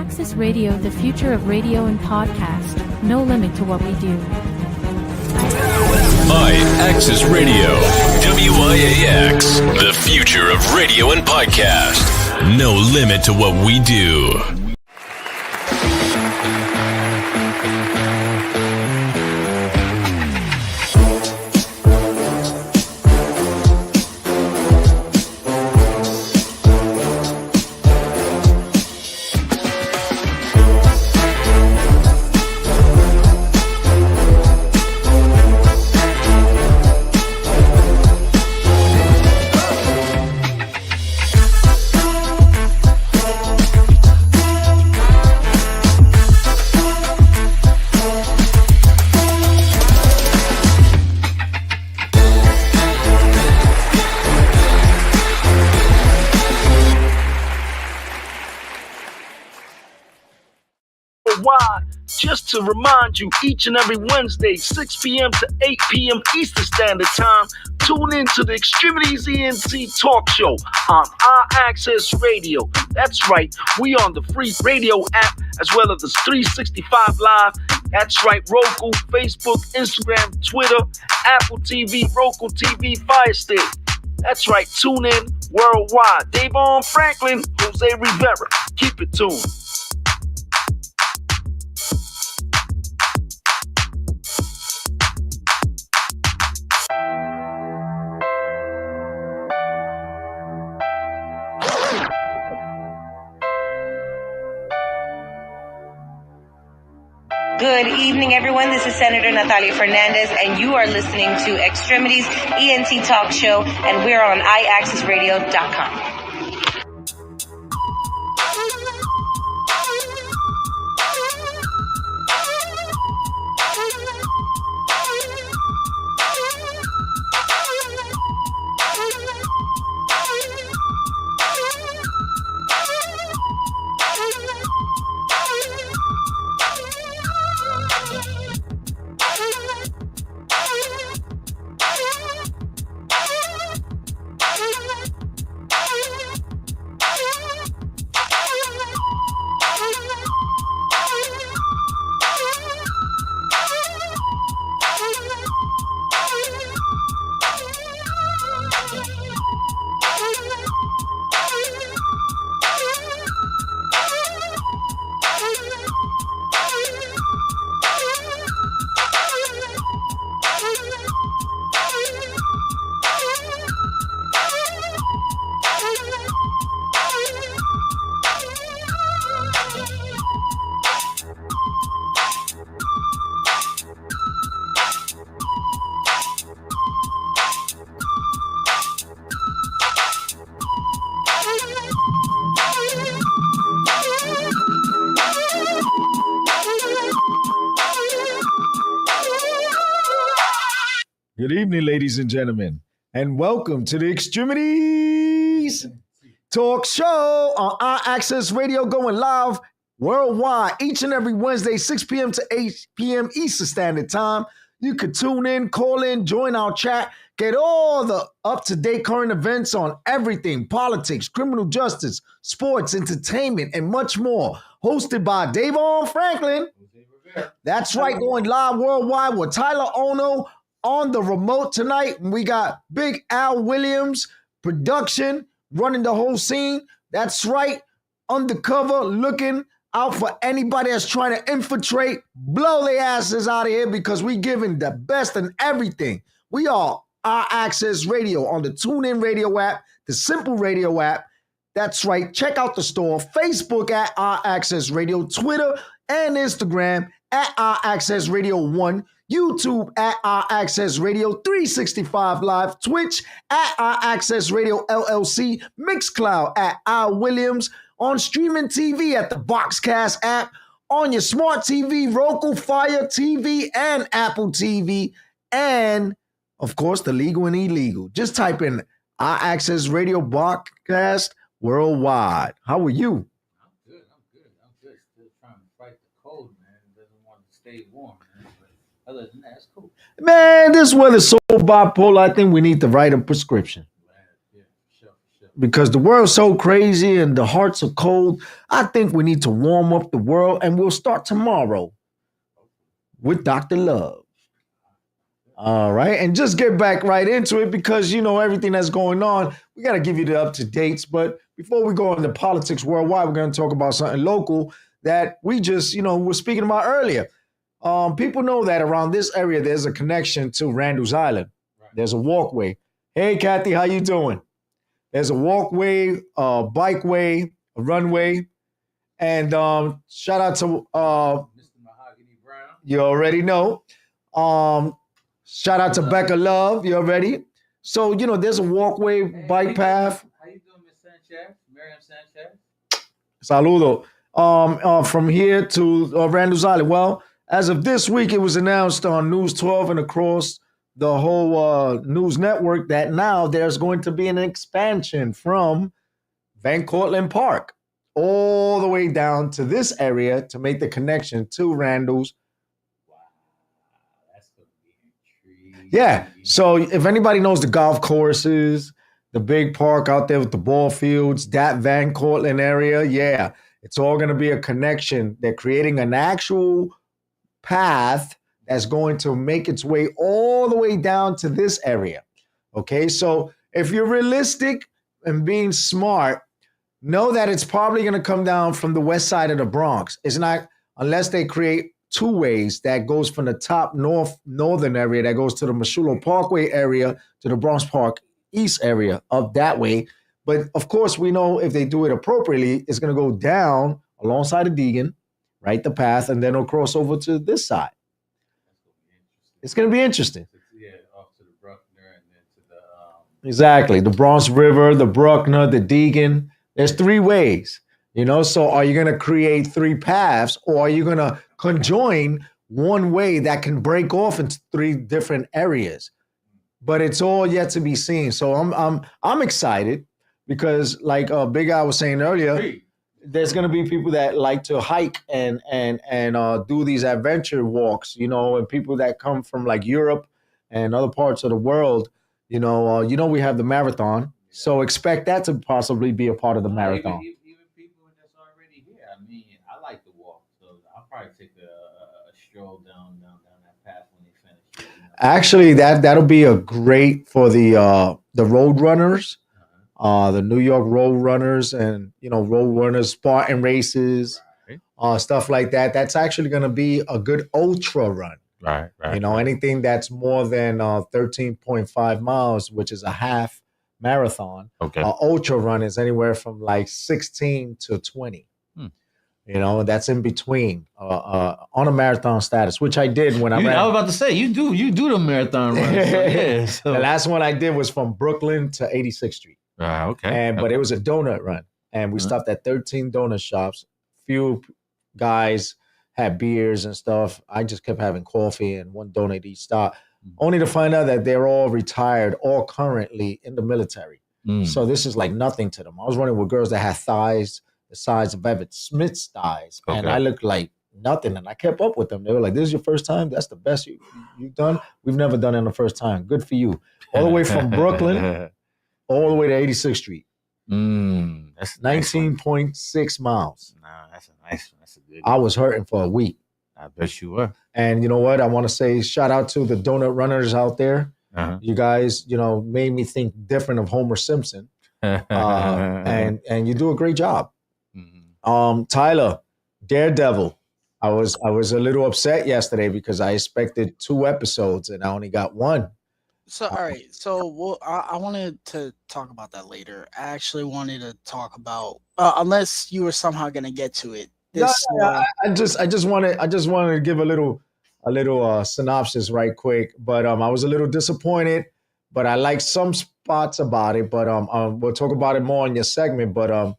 Axis Radio, the future of radio and podcast. No limit to what we do. IAXISRADIO, WIAX, the future of radio and podcast. No limit to what we do. Just to remind you, each and every Wednesday, 6 p.m. to 8 p.m. Eastern Standard Time, tune in to the X-Tremitiez ENT Talk Show on IAXISRADIO. That's right, we on the free radio app as well as the 365 Live. That's right, Roku, Facebook, Instagram, Twitter, Apple TV, Roku TV, Fire Stick. That's right, tune in worldwide. Davon Franklin, Jose Rivera. Keep it tuned. Good evening, everyone. This is Senator Natalia Fernandez, and you are listening to X-Tremitiez ENT Talk Show, and we're on IAXISRADIO.com. Good evening, ladies and gentlemen, and welcome to the X-Tremitiez Talk Show on IAXISRADIO, going live worldwide each and every Wednesday, 6 p.m. to 8 p.m. Eastern Standard Time. You could tune in, call in, join our chat, get all the up-to-date current events on everything, politics, criminal justice, sports, entertainment, and much more. Hosted by Davon Franklin. That's right, going live worldwide with Tyler Ono on the remote tonight. We got Big Al Williams, production, running the whole scene. That's right, undercover, looking out for anybody that's trying to infiltrate, blow their asses out of here, because we giving the best in everything. We are IAXISRADIO on the TuneIn Radio app, the Simple Radio app. That's right, check out the store, Facebook at IAXISRADIO, Twitter and Instagram at IAXISRADIO1, YouTube at IAXISRADIO 365 Live, Twitch at IAXISRADIO LLC, Mixcloud at I Williams, on streaming TV at the BOXCAST app, on your smart TV, Roku, Fire TV, and Apple TV, and of course the legal and illegal. Just type in IAXISRADIO BOXCAST worldwide. How are you? I'm good. Still trying to fight the cold, man. Doesn't want to stay warm, man. But other than that, it's cool. Man, this weather's so bipolar. I think we need to write a prescription. Yeah, sure. because the world's so crazy and the hearts are cold. I think we need to warm up the world, and we'll start tomorrow with Dr. Love. All right, and just get back right into it because you know everything that's going on. We got to give you the up to dates. But before we go into politics worldwide, we're going to talk about something local that we just, were speaking about earlier. People know that around this area there's a connection to Randall's Island. Right. There's a walkway. Hey, Kathy, how you doing? There's a walkway, a bikeway, a runway, and shout out to Mr. Mahogany Brown. You already know. Shout out to Becca Love. You already. So there's a walkway, bike path. How you doing, Miss Sanchez? Miriam Sanchez. Saludo. From here to Randall's Island. Well, as of this week, it was announced on News 12 and across the whole news network that now there's going to be an expansion from Van Cortlandt Park all the way down to this area to make the connection to Randall's. Wow, that's going to be intriguing. Yeah. So if anybody knows the golf courses, the big park out there with the ball fields, that Van Cortlandt area, yeah, it's all going to be a connection. They're creating an actual path that's going to make its way all the way down to this area. Okay, so if you're realistic and being smart, know that it's probably going to come down from the west side of the Bronx. It's not unless they create two ways that goes from the top northern area that goes to the Meshulo Parkway area to the Bronx Park East area up that way. But of course, we know if they do it appropriately, it's going to go down alongside of Deegan, right, the path, and then it'll cross over to this side. It's going to be interesting. Yeah, off to the Bruckner and then to the... Exactly. The Bronx River, the Bruckner, the Deegan. There's three ways, So are you going to create three paths or are you going to conjoin one way that can break off into three different areas? But it's all yet to be seen. So I'm excited because like Big Al was saying earlier, there's going to be people that like to hike and do these adventure walks, and people that come from like Europe and other parts of the world, we have the marathon. So expect that to possibly be a part of the marathon. Even people that's already here. I mean, I like to walk, so I'll probably take a stroll down that path when they finish. Actually, that'll be a great for the road runners. The New York road runners and, road runners, Spartan races, right. Stuff like that. That's actually going to be a good ultra run. Right. Anything that's more than 13.5 miles, which is a half marathon. Okay. Ultra run is anywhere from like 16 to 20. That's in between on a marathon status, which I did when I ran. I was about to say, you do the marathon run. So. The last one I did was from Brooklyn to 86th Street. Okay. But it was a donut run, and we stopped at 13 donut shops. Few guys had beers and stuff. I just kept having coffee and one donut each stop, only to find out that they're all retired, all currently in the military. So this is like nothing to them. I was running with girls that had thighs the size of Everett Smith's thighs, and I looked like nothing. And I kept up with them. They were like, "This is your first time? That's the best you've done. We've never done it on the first time. Good for you." All the way from Brooklyn. All the way to 86th Street. That's 19.6 miles. Nah, that's a nice one. That's a good one. I was hurting for a week. I bet you were. And you know what? I want to say shout out to the donut runners out there. You guys, made me think different of Homer Simpson. And you do a great job. Tyler, Daredevil. I was a little upset yesterday because I expected 2 episodes and I only got 1. So, all right. So, I wanted to talk about that later. I actually wanted to talk about, unless you were somehow going to get to it. I just wanted to give a little synopsis right quick. But I was a little disappointed. But I like some spots about it. But we'll talk about it more in your segment. But I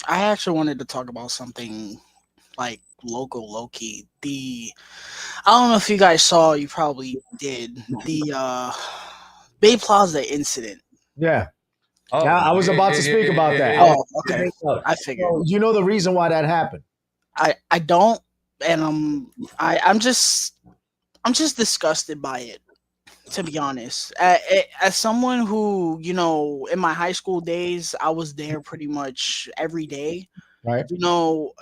actually wanted to talk about something like low key. I don't know if you guys saw, you probably did, the Bay Plaza incident. Yeah. I was about to speak about that. Oh, okay. I figured. So, you know the reason why that happened? I don't, and I'm just disgusted by it. to be honest. As someone who, in my high school days, I was there pretty much every day. Right?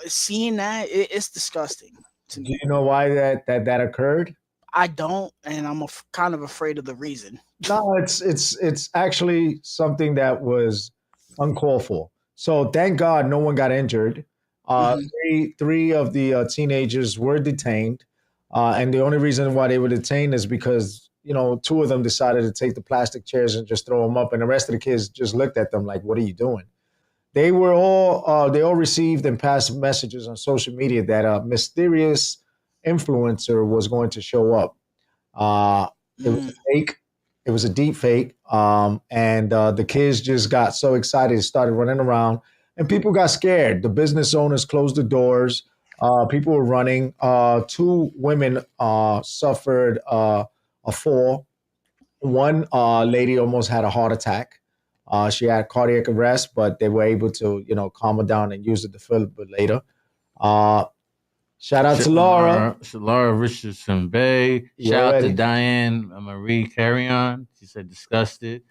Seeing that, it's disgusting to Do me. you know why that occurred? I don't, and I'm kind of afraid of the reason. No, it's actually something that was uncalled for. So thank God no one got injured. Mhm. Three of the teenagers were detained, and the only reason why they were detained is because two of them decided to take the plastic chairs and just throw them up, and the rest of the kids just looked at them like, "What are you doing?" They all received and passed messages on social media that a mysterious influencer was going to show up. Uh, it was Mm. a fake. It was a deep fake. And the kids just got so excited, started running around, and people got scared. The business owners closed the doors. People were running. Two women suffered a fall. One lady almost had a heart attack. She had cardiac arrest, but they were able to, calm her down and use the defibrillator. Uh, Shout out to Laura. Laura Richardson Bay. You Shout out to already. Diane Marie Carrion. She said disgusted.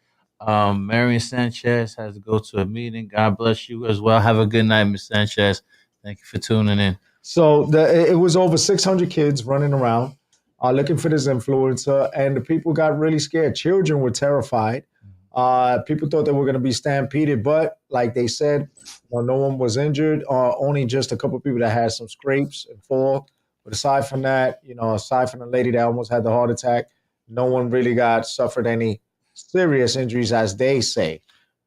Marion Sanchez has to go to a meeting. God bless you as well. Have a good night, Miss Sanchez. Thank you for tuning in. So it was over 600 kids running around looking for this influencer, and the people got really scared. Children were terrified. People thought they were going to be stampeded, but like they said, no one was injured. Only just a couple of people that had some scrapes and fall. But aside from that, aside from the lady that almost had the heart attack, no one really got suffered any serious injuries, as they say.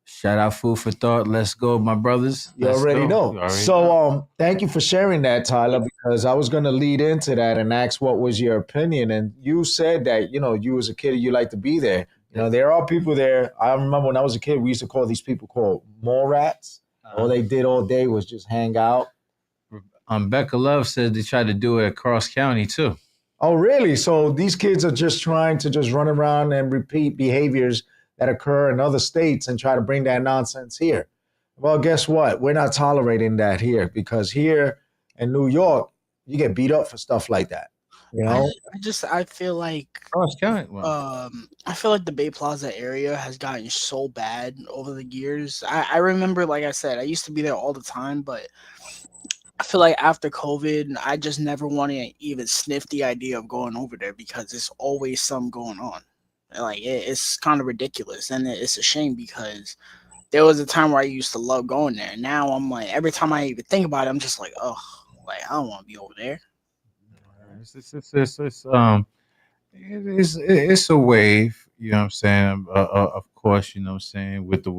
Shout out Food for Thought. Let's go, my brothers. You Let's already go. know. You already So, know. thank you for sharing that, Tyler, because I was going to lead into that and ask what was your opinion. And you said that, you as a kid, you like to be there. There are people there. I remember when I was a kid, we used to call these people called mall rats. All they did all day was just hang out. Becca Love said they tried to do it across county too. Oh, really? So these kids are just trying to just run around and repeat behaviors that occur in other states and try to bring that nonsense here. Well, guess what? We're not tolerating that here, because here in New York, you get beat up for stuff like that. I feel like Cross county. I feel like the Bay Plaza area has gotten so bad over the years. I remember, like I said, I used to be there all the time, but I feel like after COVID, I just never want to even sniff the idea of going over there because there's always something going on. Like it's kind of ridiculous, and it's a shame because there was a time where I used to love going there. Now I'm like, every time I even think about it, I'm just like, oh, like I don't want to be over there. It's a wave. You know what I'm saying? Of course, you know what I'm saying, with the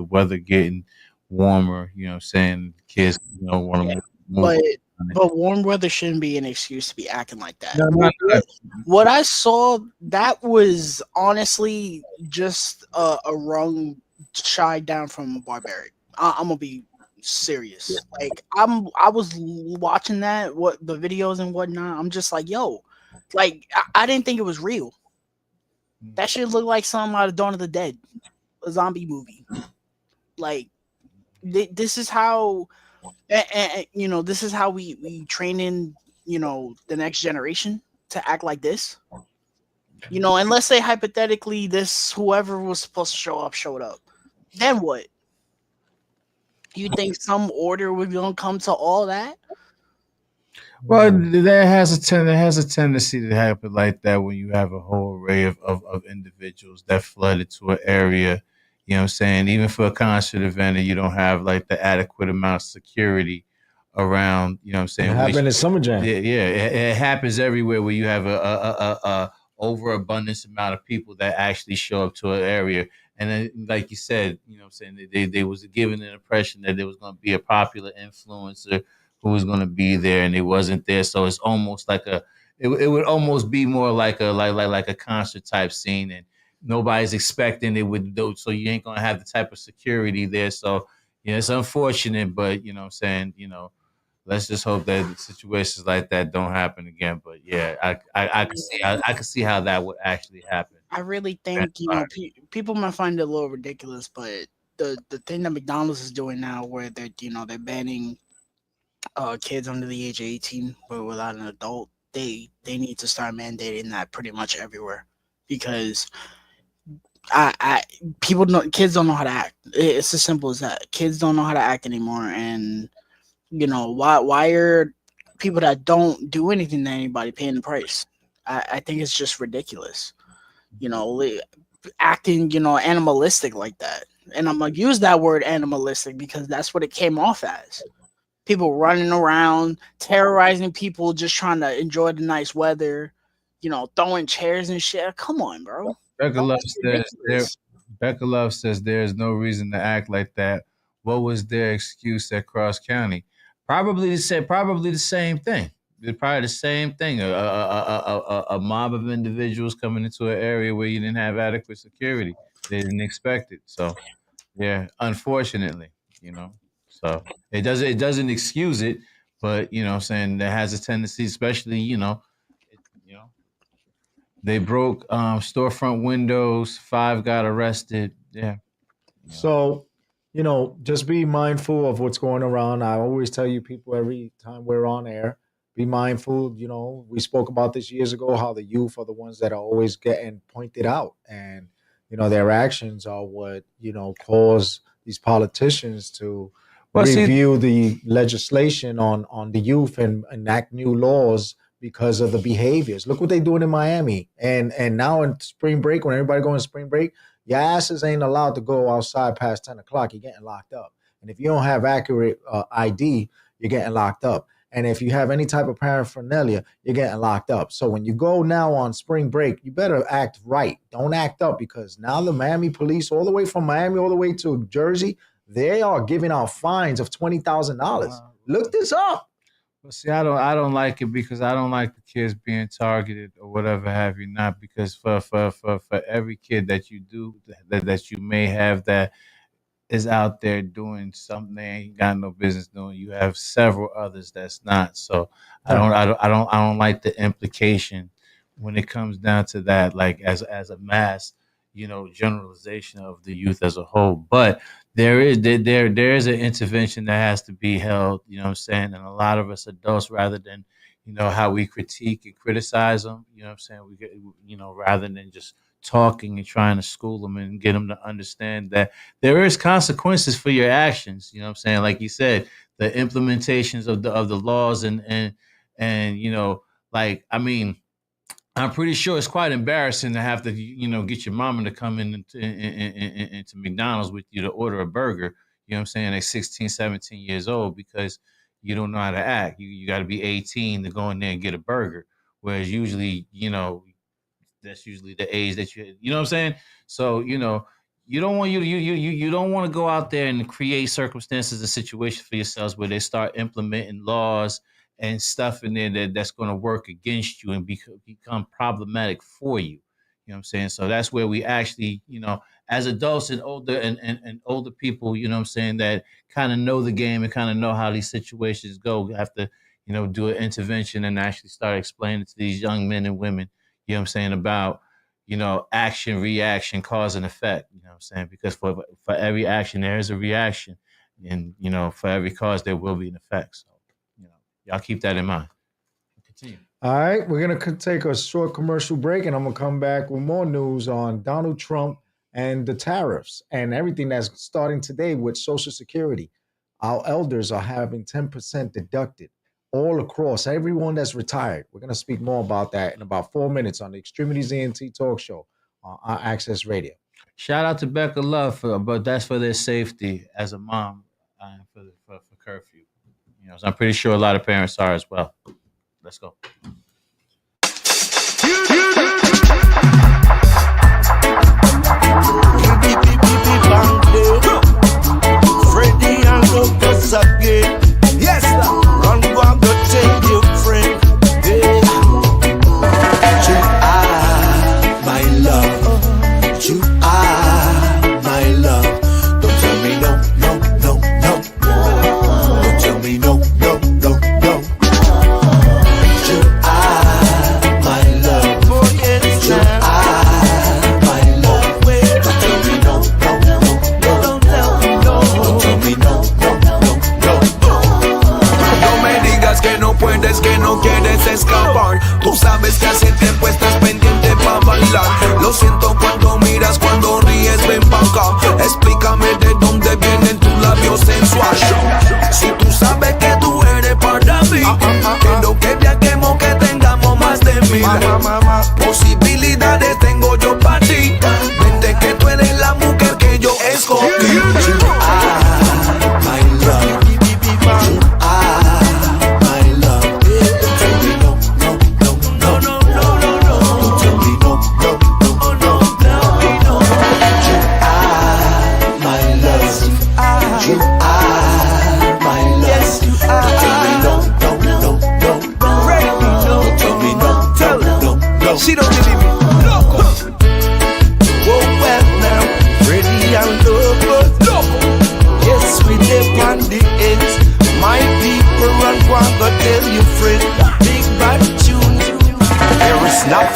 weather getting warmer. You know what I'm saying? Kids, want to move. But warm weather shouldn't be an excuse to be acting like that. No. What I saw, that was honestly just a rung shy down from barbaric. I'm gonna be serious. Like I was watching what the videos and whatnot. I'm just like, yo, like I didn't think it was real. That shit looked like something out of Dawn of the Dead, a zombie movie. Like this is how. And this is how we train in the next generation to act like this. And let's say hypothetically this whoever was supposed to show up showed up, then what? You think some order would gonna come to all that? Well, there has a tendency to happen like that when you have a whole array of individuals that flood into an area. You know what I'm saying? Even for a concert event, and you don't have like the adequate amount of security around. You know what I'm saying? It happened at Summer Jam. Yeah. It happens everywhere where you have a overabundance amount of people that actually show up to an area. And then, like you said, you know what I'm saying, they was given an impression that there was going to be a popular influencer who was going to be there, and it wasn't there. So it's almost like it would almost be more like a concert type scene, and nobody's expecting it would do. So you ain't going to have the type of security there. So it's unfortunate, but you know what I'm saying, let's just hope that situations like that don't happen again. But yeah, I can see how that would actually happen. I really think people might find it a little ridiculous, but the thing that McDonald's is doing now, where they're banning kids under the age of 18 but without an adult, they need to start mandating that pretty much everywhere. because kids don't know how to act. It's as simple as that. Kids don't know how to act anymore, and why are people that don't do anything to anybody paying the price? I think it's just ridiculous. Acting animalistic like that, and I'm gonna use that word animalistic because that's what it came off as. People running around terrorizing people just trying to enjoy the nice weather, throwing chairs and shit. Come on, bro. Becca Love says there's no reason to act like that. What was their excuse at Cross County? Probably the same thing. It's probably the same thing. A mob of individuals coming into an area where you didn't have adequate security. They didn't expect it. So, yeah, unfortunately, So it doesn't excuse it, but I'm saying there has a tendency, especially they broke storefront windows. 5 got arrested. Yeah. So, just be mindful of what's going around. I always tell you people every time we're on air, be mindful. We spoke about this years ago, how the youth are the ones that are always getting pointed out. And, their actions are what, cause these politicians to review the legislation on the youth and enact new laws because of the behaviors. Look what they're doing in Miami. And now in spring break, when everybody going to spring break, your asses ain't allowed to go outside past 10 o'clock. You're getting locked up. And if you don't have accurate ID, you're getting locked up. And if you have any type of paraphernalia, you're getting locked up. So when you go now on spring break, you better act right. Don't act up, because now the Miami police, all the way from Miami all the way to Jersey, they are giving out fines of $20,000. Wow. Look this up. Well, see, I don't like it because I don't like the kids being targeted or whatever have you not. Because for every kid that you do that you may have that is out there doing something they ain't got no business doing, you have several others that's not. So I don't like the implication when it comes down to that, like as a mass, generalization of the youth as a whole. But there is an intervention that has to be held, what I'm saying? And a lot of us adults, rather than, how we critique and criticize them, what I'm saying? We get, rather than just talking and trying to school them and get them to understand that there is consequences for your actions, what I'm saying? Like you said, the implementations of the laws and I'm pretty sure it's quite embarrassing to have to, get your mama to come into McDonald's with you to order a burger, what I'm saying, at 16, 17 years old, because you don't know how to act. You got to be 18 to go in there and get a burger, whereas usually, that's usually the age that you know what I'm saying? So, you don't want you don't want to go out there and create circumstances and situations for yourselves where they start implementing laws and stuff in there that's going to work against you and become problematic for you. You know what I'm saying? So that's where we actually, as adults and older people, what I'm saying, that kind of know the game and kind of know how these situations go, we have to, do an intervention and actually start explaining to these young men and women, what I'm saying, about, action, reaction, cause and effect, what I'm saying? Because for every action, there is a reaction. And, for every cause, there will be an effect. So, y'all keep that in mind. Continue. All right, we're going to take a short commercial break, and I'm going to come back with more news on Donald Trump and the tariffs and everything that's starting today with Social Security. Our elders are having 10% deducted all across, everyone that's retired. We're going to speak more about that in about 4 minutes on the X-Tremitiez ENT Talk Show on IAXIS Radio. Shout out to Becca Love, but that's for their safety as a mom for curfew. So I'm pretty sure a lot of parents are as well. Let's go. Freddy and Lucas again. Yes, run go and go tell your friend. You are my love. You are my love. Don't tell me no, no, no, no. Don't tell me no, no, no, no. You are my love. Oh yes, you are my love. Don't tell me no, no, no, no. Don't tell me no. Don't tell me no, no, no, no. No me digas que no puedes, que no quieres escapar. Tú sabes que hace tiempo estás pendiente para bailar.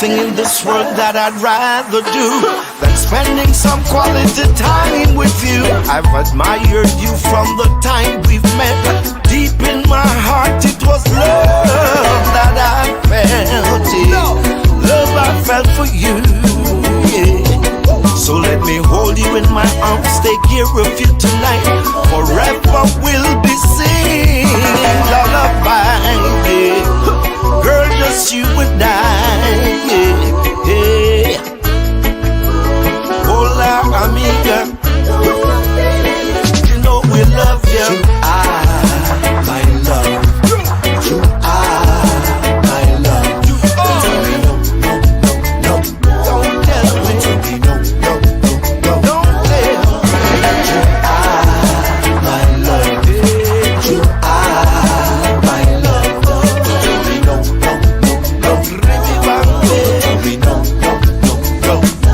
nothing in this world that I'd rather do than spending some quality time with you. I've admired you from the time we've met. Deep in my heart it was love that I felt. Love I felt for you, yeah. So let me hold you in my arms, take care of you tonight. Forever we'll be singing lullaby, yeah. Girl, just you and I, yeah, yeah. Hola, amiga. You know we love you. You are my love. You are my love. Don't tell me no, no, no, no. Don't tell me no, no, no, no. Don't tell me. You are my love. You are my love. Don't tell me no, no, no, no. Don't tell me no, no, no, no.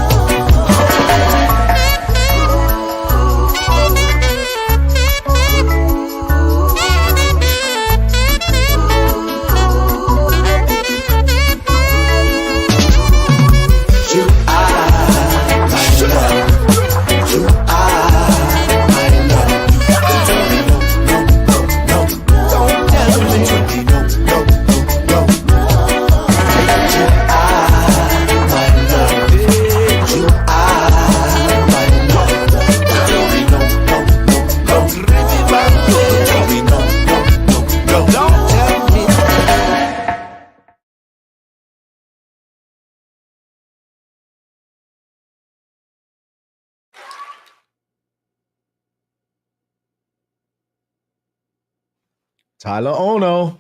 Tyler Ono.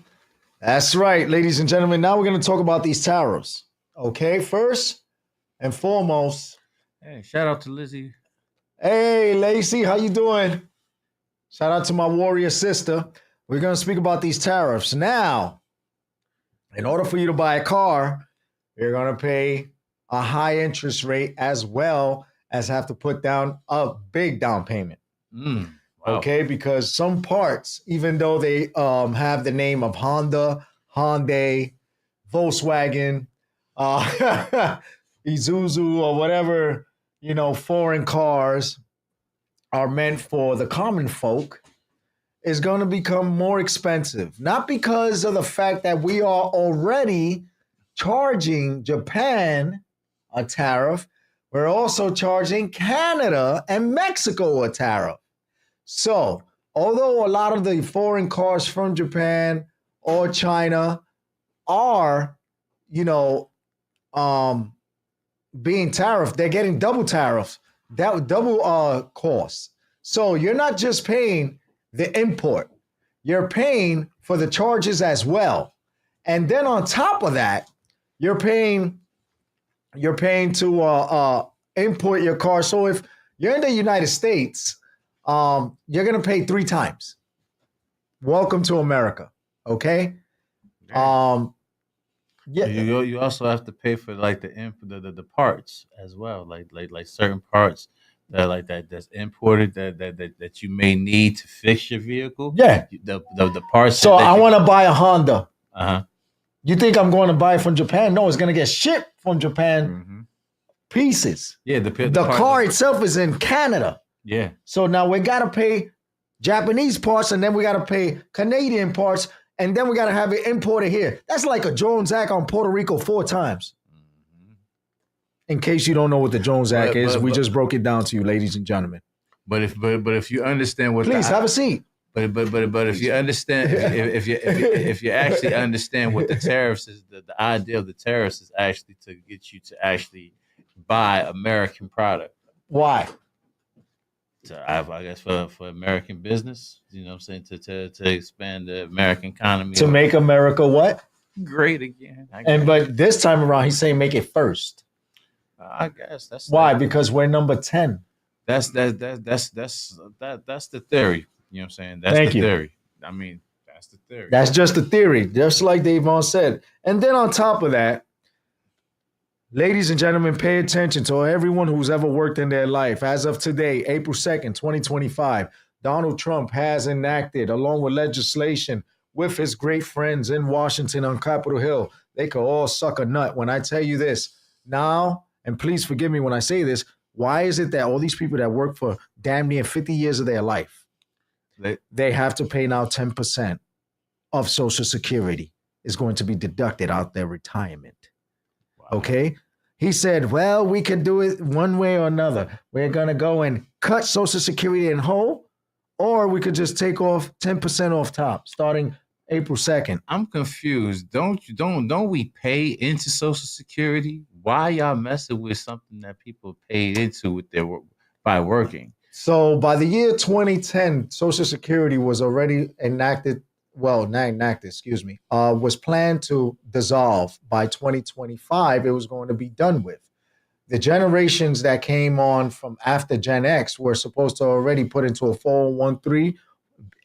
That's right, ladies and gentlemen. Now we're going to talk about these tariffs. Okay, first and foremost. Hey, shout out to Lizzie. Hey, Lacey, how you doing? Shout out to my warrior sister. We're going to speak about these tariffs. Now, in order for you to buy a car, you're going to pay a high interest rate as well as have to put down a big down payment. Wow. Okay, because some parts, even though they have the name of Honda, Hyundai, Volkswagen, Isuzu, or whatever, foreign cars are meant for the common folk, is going to become more expensive. Not because of the fact that we are already charging Japan a tariff, we're also charging Canada and Mexico a tariff. So, although a lot of the foreign cars from Japan or China are, being tariffed, they're getting double tariffs, double costs. So you're not just paying the import, you're paying for the charges as well. And then on top of that, you're paying to import your car. So if you're in the United States, you're going to pay 3 times. Welcome to America. Okay. Yeah. You also have to pay for like the parts as well, like certain parts that's imported that you may need to fix your vehicle. Yeah. The parts. So I want to buy a Honda. Uh-huh. You think I'm going to buy it from Japan? No, it's going to get shipped from Japan. Pieces. Yeah. The car itself is in Canada. Yeah. So now we got to pay Japanese parts, and then we got to pay Canadian parts, and then we got to have it imported here. That's like a Jones Act on Puerto Rico 4 times. In case you don't know what the Jones Act is, we just broke it down to you, ladies and gentlemen. But if you understand what, please have a seat. But if you understand, if you actually understand what the tariffs is, the idea of the tariffs is actually to get you to actually buy American product. Why? I guess for American business, I'm saying, to expand the American economy. To make America what? Great again. But this time around, he's saying make it first. I guess that's why, because we're number 10. That's the theory. You know what I'm saying? That's Thank the you. theory. I mean, that's the theory. That's just the theory, just like Davon said. And then on top of that, ladies and gentlemen, pay attention to everyone who's ever worked in their life. As of today, April 2nd, 2025, Donald Trump has enacted, along with legislation, with his great friends in Washington on Capitol Hill. They could all suck a nut when I tell you this. Now, and please forgive me when I say this, why is it that all these people that work for damn near 50 years of their life, they have to pay now 10% of Social Security is going to be deducted out their retirement? Wow. Okay? He said, well, we can do it one way or another. We're going to go and cut Social Security in whole, or we could just take off 10% off top starting April 2nd. I'm confused. Don't we pay into Social Security? Why y'all messing with something that people paid into with their work by working? So by the year 2010, Social Security was already enacted. Well, not enacted, excuse me, was planned to dissolve by 2025. It was going to be done with. The generations that came on from after Gen X were supposed to already put into a 401(k),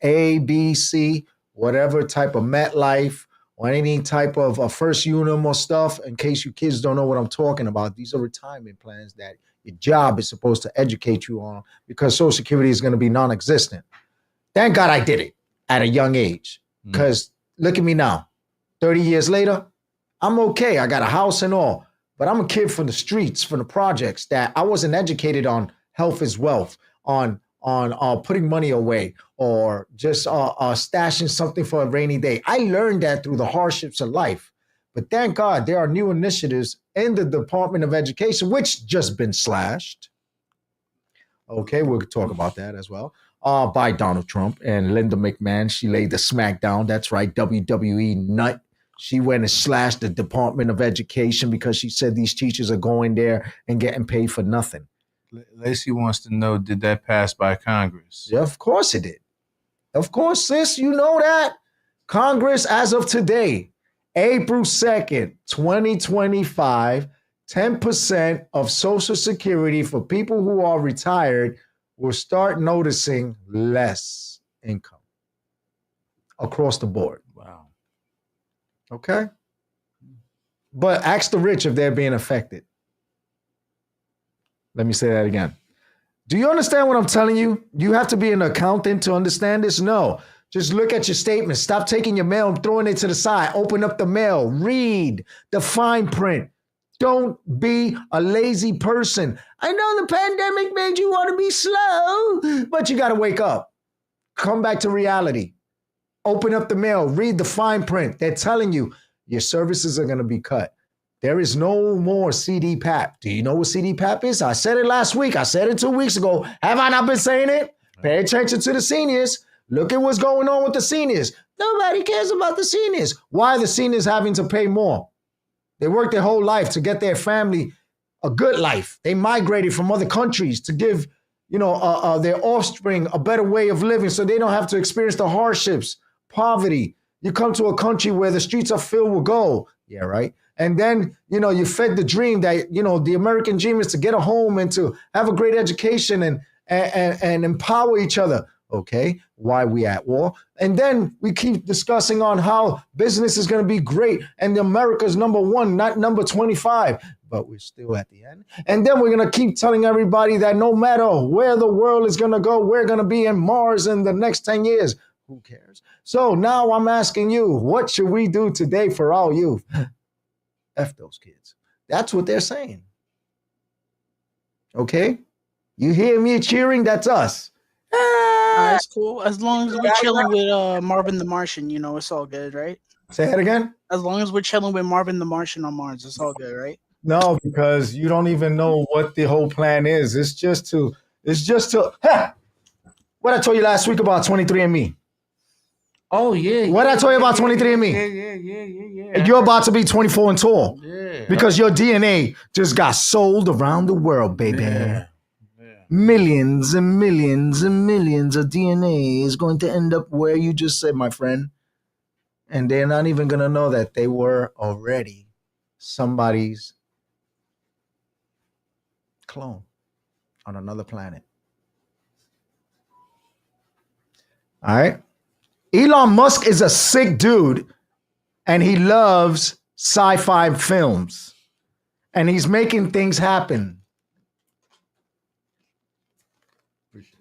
A, B, C, whatever type of MetLife or any type of First Unum or stuff. In case you kids don't know what I'm talking about, these are retirement plans that your job is supposed to educate you on because Social Security is going to be non-existent. Thank God I did it at a young age. Because look at me now, 30 years later, I'm okay. I got a house and all, but I'm a kid from the streets, from the projects that I wasn't educated on health is wealth, on putting money away or just stashing something for a rainy day. I learned that through the hardships of life. But thank God there are new initiatives in the Department of Education, which just been slashed. Okay, we'll talk about that as well. By Donald Trump and Linda McMahon. She laid the smack down. That's right, WWE nut. She went and slashed the Department of Education because she said these teachers are going there and getting paid for nothing. Lacey wants to know, did that pass by Congress? Yeah, of course it did. Of course, sis, you know that. Congress, as of today, April 2nd, 2025, 10% of Social Security for people who are retired will start noticing less income across the board. Wow. Okay? But ask the rich if they're being affected. Let me say that again. Do you understand what I'm telling you? You have to be an accountant to understand this? No. Just look at your statements. Stop taking your mail and throwing it to the side. Open up the mail. Read the fine print. Don't be a lazy person. I know the pandemic made you want to be slow, but you got to wake up. Come back to reality. Open up the mail. Read the fine print. They're telling you your services are going to be cut. There is no more CDPAP. Do you know what CDPAP is? I said it last week. I said it 2 weeks ago. Have I not been saying it? Pay attention to the seniors. Look at what's going on with the seniors. Nobody cares about the seniors. Why are the seniors having to pay more? They worked their whole life to get their family a good life. They migrated from other countries to give, their offspring a better way of living so they don't have to experience the hardships, poverty. You come to a country where the streets are filled with gold. Yeah, right. And then, you fed the dream that, the American dream is to get a home and to have a great education and empower each other. Okay, why we at war? And then we keep discussing on how business is going to be great and America's number one, not number 25, but we're still at the end. And then we're going to keep telling everybody that no matter where the world is going to go, we're going to be in Mars in the next 10 years. Who cares? So now I'm asking you, what should we do today for our youth? F those kids. That's what they're saying. Okay? You hear me cheering? That's us. That's cool. As long as we're chilling with Marvin the Martian, it's all good, right? Say that again? As long as we're chilling with Marvin the Martian on Mars, it's all good, right? No, because you don't even know what the whole plan is. It's just to what I told you last week about 23andMe. Oh, yeah. What I told you about 23andMe? Yeah. You're about to be 24 and tall. Yeah. Because your DNA just got sold around the world, baby. Yeah. Millions and millions and millions of DNA is going to end up where you just said, my friend. And they're not even going to know that they were already somebody's clone on another planet. All right. Elon Musk is a sick dude and he loves sci-fi films and he's making things happen.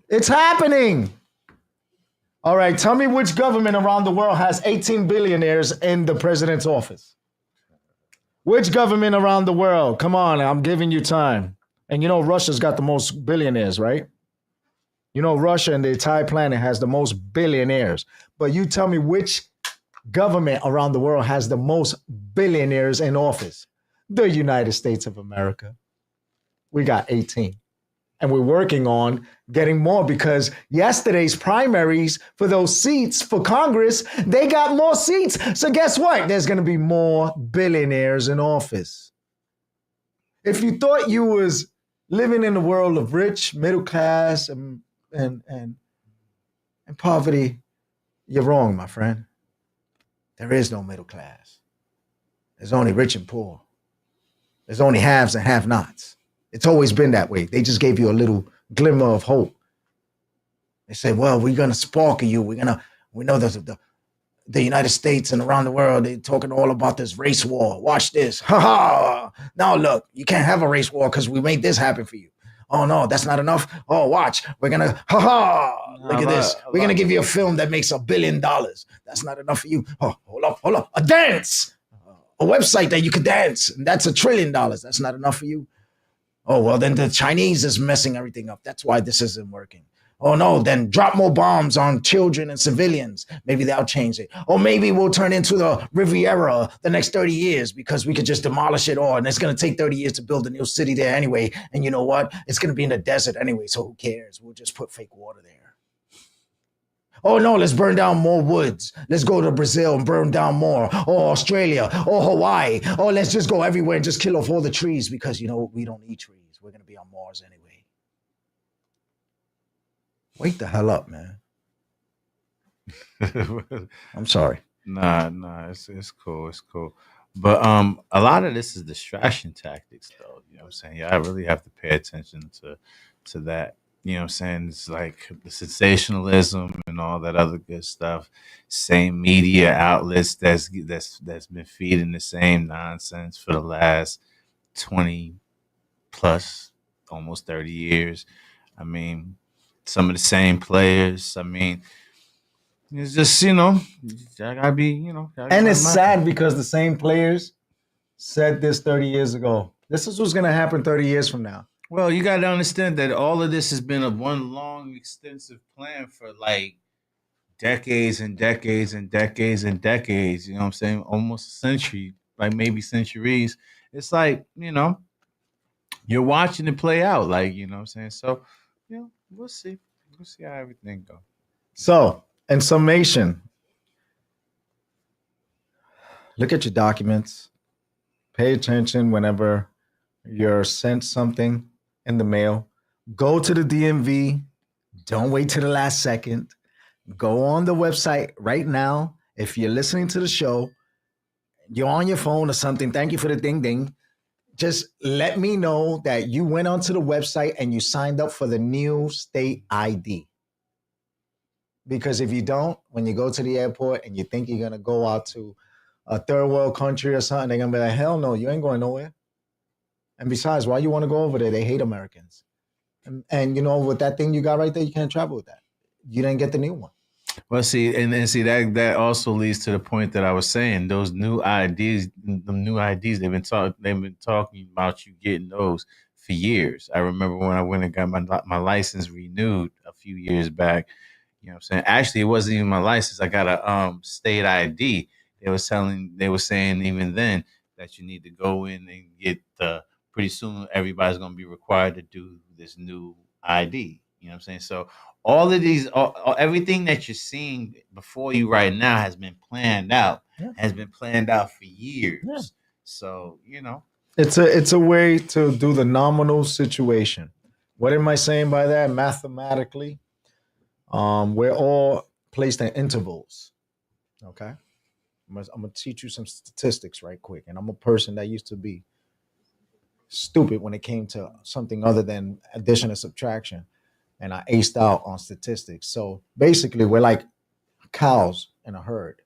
It's happening. All right, tell me which government around the world has 18 billionaires in the president's office? Which government around the world? Come on, I'm giving you time. And you know Russia's got the most billionaires, right? You know Russia and the entire planet has the most billionaires. But you tell me which government around the world has the most billionaires in office? The United States of America. We got 18. And we're working on getting more because yesterday's primaries for those seats for Congress, they got more seats. So guess what? There's going to be more billionaires in office. If you thought you was living in the world of rich, middle class, and poverty, you're wrong, my friend. There is no middle class. There's only rich and poor. There's only haves and have-nots. It's always been that way. They just gave you a little glimmer of hope. They said, well, we're going to sparkle you. We know that the United States and around the world, they're talking all about this race war. Watch this. Ha ha. Now look, you can't have a race war because we made this happen for you. Oh no, that's not enough. Oh, watch. We're going to, ha ha. Look at this. We're going to give you a film that makes $1 billion. That's not enough for you. Oh, hold up. A dance. A website that you could dance. And that's $1 trillion. That's not enough for you. Oh, well, then the Chinese is messing everything up. That's why this isn't working. Oh, no, then drop more bombs on children and civilians. Maybe that'll change it. Or maybe we'll turn into the Riviera the next 30 years because we could just demolish it all. And it's going to take 30 years to build a new city there anyway. And you know what? It's going to be in the desert anyway, so who cares? We'll just put fake water there. Oh, no, let's burn down more woods. Let's go to Brazil and burn down more. Or Australia, or Hawaii. Or let's just go everywhere and just kill off all the trees because, you know, we don't need trees. We're going to be on Mars anyway. Wake the hell up, man. I'm sorry. Nah, it's cool. It's cool. But a lot of this is distraction tactics, though. You know what I'm saying? Yeah, I really have to pay attention to that. You know what I'm saying? It's like the sensationalism and all that other good stuff. Same media outlets that's been feeding the same nonsense for the last 20 plus, almost 30 years. I mean, some of the same players. I mean, it's just, I gotta be, And it's sad because the same players said this 30 years ago. This is what's going to happen 30 years from now. Well, you got to understand that all of this has been a one long, extensive plan for like decades and decades and decades and decades. You know what I'm saying? Almost a century, like maybe centuries. It's like, you're watching it play out. Like, you know what I'm saying? So, we'll see. We'll see how everything goes. So, in summation, look at your documents. Pay attention whenever you're sent something in the mail. Go to the DMV. Don't wait till the last second. Go on the website right now. If you're listening to the show, you're on your phone or something. Thank you for the ding ding. Just let me know that you went onto the website and you signed up for the new state ID. Because if you don't, when you go to the airport and you think you're going to go out to a third world country or something, they're going to be like, hell no, you ain't going nowhere. And besides, why you want to go over there? They hate Americans. And with that thing you got right there, you can't travel with that. You didn't get the new one. Well, see, and that also leads to the point that I was saying. Those new IDs, they've been talking about you getting those for years. I remember when I went and got my license renewed a few years back. You know what I'm saying? Actually, it wasn't even my license. I got a state ID. They were saying even then that you need to go in and get pretty soon everybody's going to be required to do this new ID. You know what I'm saying? So all of these, everything that you're seeing before you right now has been planned out, for years. Yeah. So, It's a way to do the nominal situation. What am I saying by that? Mathematically, we're all placed in intervals. Okay? I'm going to teach you some statistics right quick. And I'm a person that used to be stupid when it came to something other than addition and subtraction. And I aced out on statistics. So basically, we're like cows in a herd,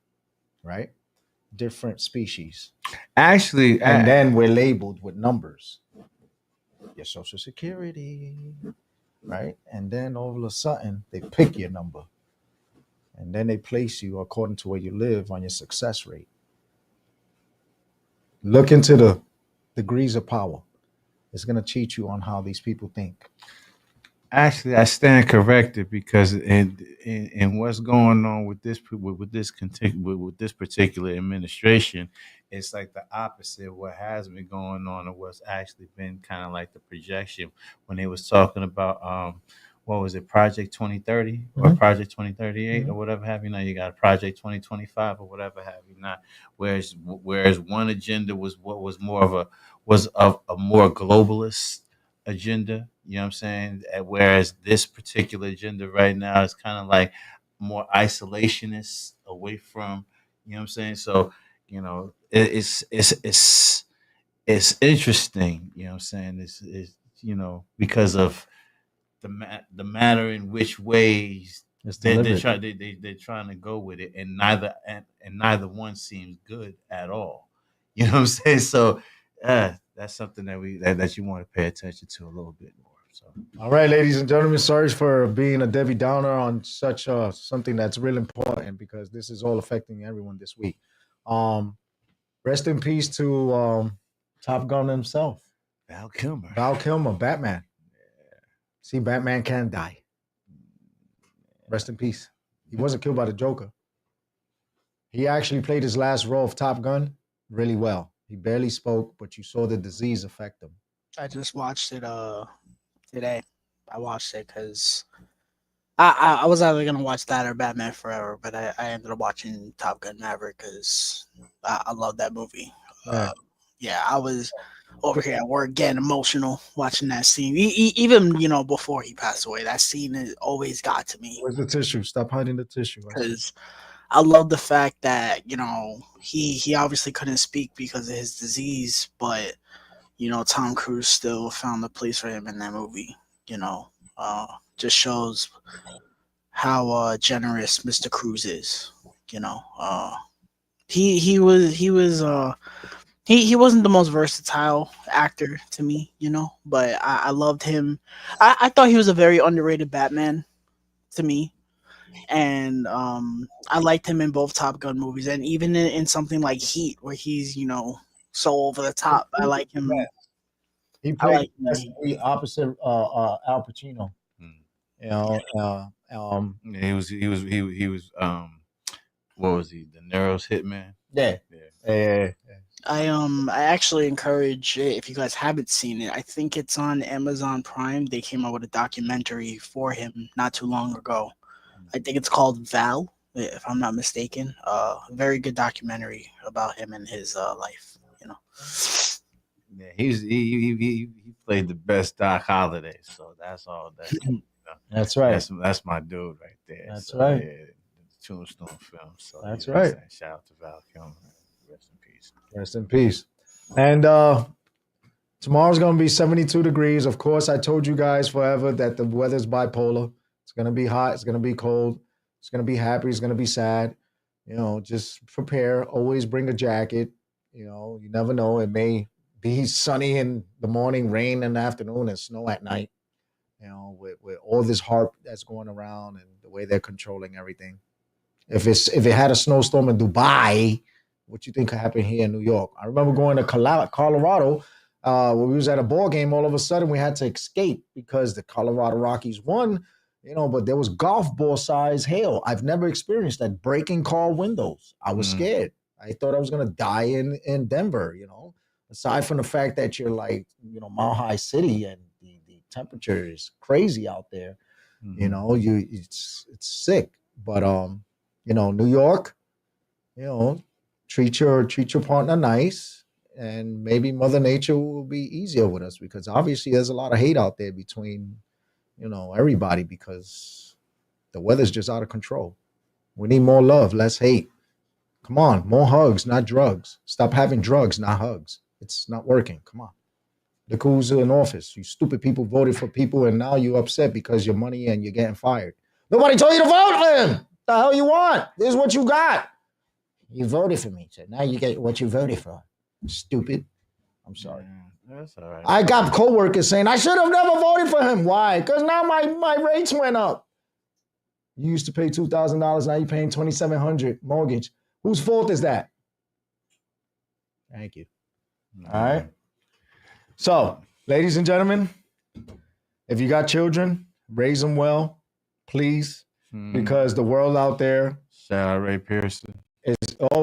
right? Different species. Actually, and then we're labeled with numbers. Your social security, right? And then all of a sudden, they pick your number. And then they place you according to where you live on your success rate. Look into the degrees of power. It's going to cheat you on how these people think. Actually, I stand corrected because in what's going on with this with this particular administration, it's like the opposite of what has been going on and what's actually been kind of like the projection when they was talking about what was it, Project 2030 or Project 2038 or whatever have you. Now you got Project 2025 or whatever have you not. Whereas one agenda was what was more of a more globalist agenda, you know what I'm saying? Whereas this particular agenda right now is kind of like more isolationist, away from, you know what I'm saying? So, it's interesting, you know what I'm saying? It's because of the matter in which ways they're trying to go with it, and neither one seems good at all. You know what I'm saying? So that's something that you want to pay attention to a little bit more. So, all right, ladies and gentlemen, sorry for being a Debbie Downer on such something that's real important, because this is all affecting everyone this week. Rest in peace to Top Gun himself, Val Kilmer. Batman. See, Batman can die. Rest in peace. He wasn't killed by the Joker. He actually played his last role of Top Gun really well. He barely spoke, but you saw the disease affect him. I just watched it today. I watched it because I was either gonna watch that or Batman Forever, but I ended up watching Top Gun Maverick because I love that movie. I was over here at work getting emotional watching that scene. Even before he passed away, that scene has always got to me. Where's the tissue? Stop hiding the tissue. Because I love the fact that he obviously couldn't speak because of his disease, but Tom Cruise still found a place for him in that movie. Just shows how generous Mr. Cruise is. He wasn't the most versatile actor to me, but I loved him. I thought he was a very underrated Batman to me. And I liked him in both Top Gun movies, and even in something like Heat, where he's so over the top. I like him. He played the opposite Al Pacino. He was what was he? De Niro's hitman. Yeah. I actually encourage, if you guys haven't seen it, I think it's on Amazon Prime. They came out with a documentary for him not too long ago. I think it's called Val, if I'm not mistaken. Very good documentary about him and his life. Yeah, he played the best Doc Holliday, so that's all that. That's right. That's my dude right there. That's right. Yeah, the Tombstone film. So that's right. Shout out to Val Kilmer. Rest in peace. Rest in peace. And tomorrow's gonna be 72 degrees. Of course, I told you guys forever that the weather's bipolar. It's gonna be hot. It's gonna be cold. It's gonna be happy. It's gonna be sad. Just prepare. Always bring a jacket. You never know. It may be sunny in the morning, rain in the afternoon, and snow at night. With all this HARP that's going around and the way they're controlling everything. If it had a snowstorm in Dubai, what you think could happen here in New York? I remember going to Colorado when we was at a ball game. All of a sudden, we had to escape because the Colorado Rockies won. But there was golf ball size hail. I've never experienced that, breaking car windows. I was scared. I thought I was gonna die in Denver. Aside from the fact that you're like Mile High City and the temperature is crazy out there. It's sick. But New York, treat your partner nice, and maybe Mother Nature will be easier with us, because obviously there's a lot of hate out there between everybody, because the weather's just out of control. We need more love, less hate. Come on, more hugs, not drugs. Stop having drugs, not hugs. It's not working. Come on. Look who's in office. You stupid people voted for people, and now you're upset because your money and you're getting fired. Nobody told you to vote for him. What the hell you want? This is what you got. You voted for me, so now you get what you voted for. Stupid. I'm sorry. That's all right. I got coworkers saying I should have never voted for him. Why? Because now my rates went up. You used to pay $2,000. Now you're paying $2,700 mortgage. Whose fault is that? Thank you. All right. So, ladies and gentlemen, if you got children, raise them well, please, because the world out there. Shout out Ray Pearson.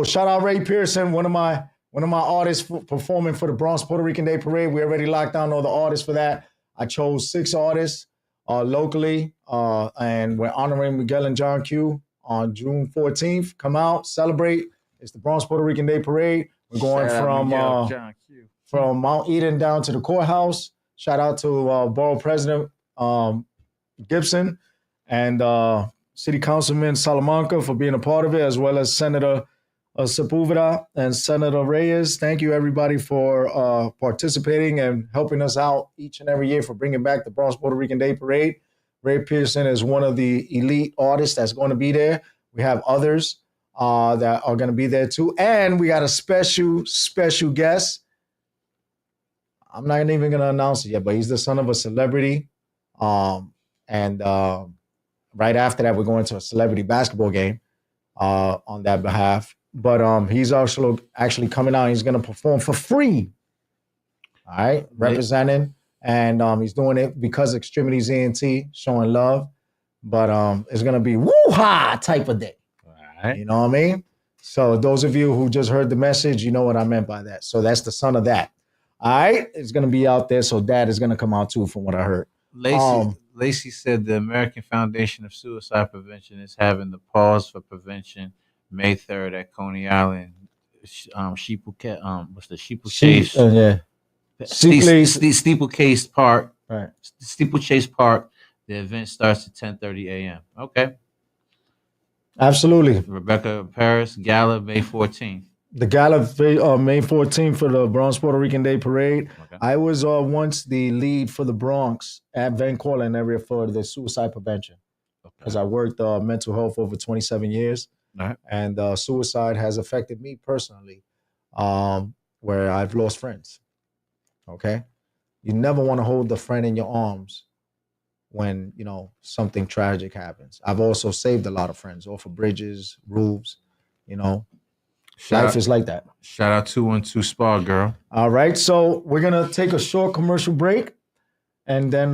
Shout out Ray Pearson, one of my artists performing for the Bronx Puerto Rican Day Parade. We already locked down all the artists for that. I chose 6 artists locally, and we're honoring Miguel and John Q on June 14th. Come out, celebrate. It's the Bronx Puerto Rican Day Parade. We're going from Mount Eden down to the courthouse. Shout out to Borough President Gibson and City Councilman Salamanca for being a part of it, as well as Senator Sepulveda and Senator Reyes. Thank you, everybody, for participating and helping us out each and every year for bringing back the Bronx Puerto Rican Day Parade. Ray Pearson is one of the elite artists that's going to be there. We have others that are going to be there too. And we got a special guest. I'm not even going to announce it yet, but he's the son of a celebrity. And right after that, we're going to a celebrity basketball game on that behalf. But he's also actually coming out. He's going to perform for free. All right, representing. And he's doing it because X-Tremitiez ENT, showing love. But it's going to be woo-ha type of day. All right. You know what I mean? So those of you who just heard the message, you know what I meant by that. So that's the son of that. All right? It's going to be out there. So dad is going to come out too from what I heard. Lacey said the American Foundation of Suicide Prevention is having the Pause for Prevention May 3rd at Coney Island. What's the Steeplechase? Steeplechase Park. Right. Steeplechase Park. The event starts at 10:30 a.m. Okay. Absolutely. Rebecca Paris, Gala, May 14th. The Gala, May 14th for the Bronx Puerto Rican Day Parade. Okay. I was once the lead for the Bronx at Van Cortlandt area for the suicide prevention. Because I worked mental health over 27 years. Right. And suicide has affected me personally, where I've lost friends. Okay? You never want to hold the friend in your arms when, something tragic happens. I've also saved a lot of friends off of bridges, roofs, Life is like that. Shout out 212 Spa Girl. All right, so we're going to take a short commercial break, and then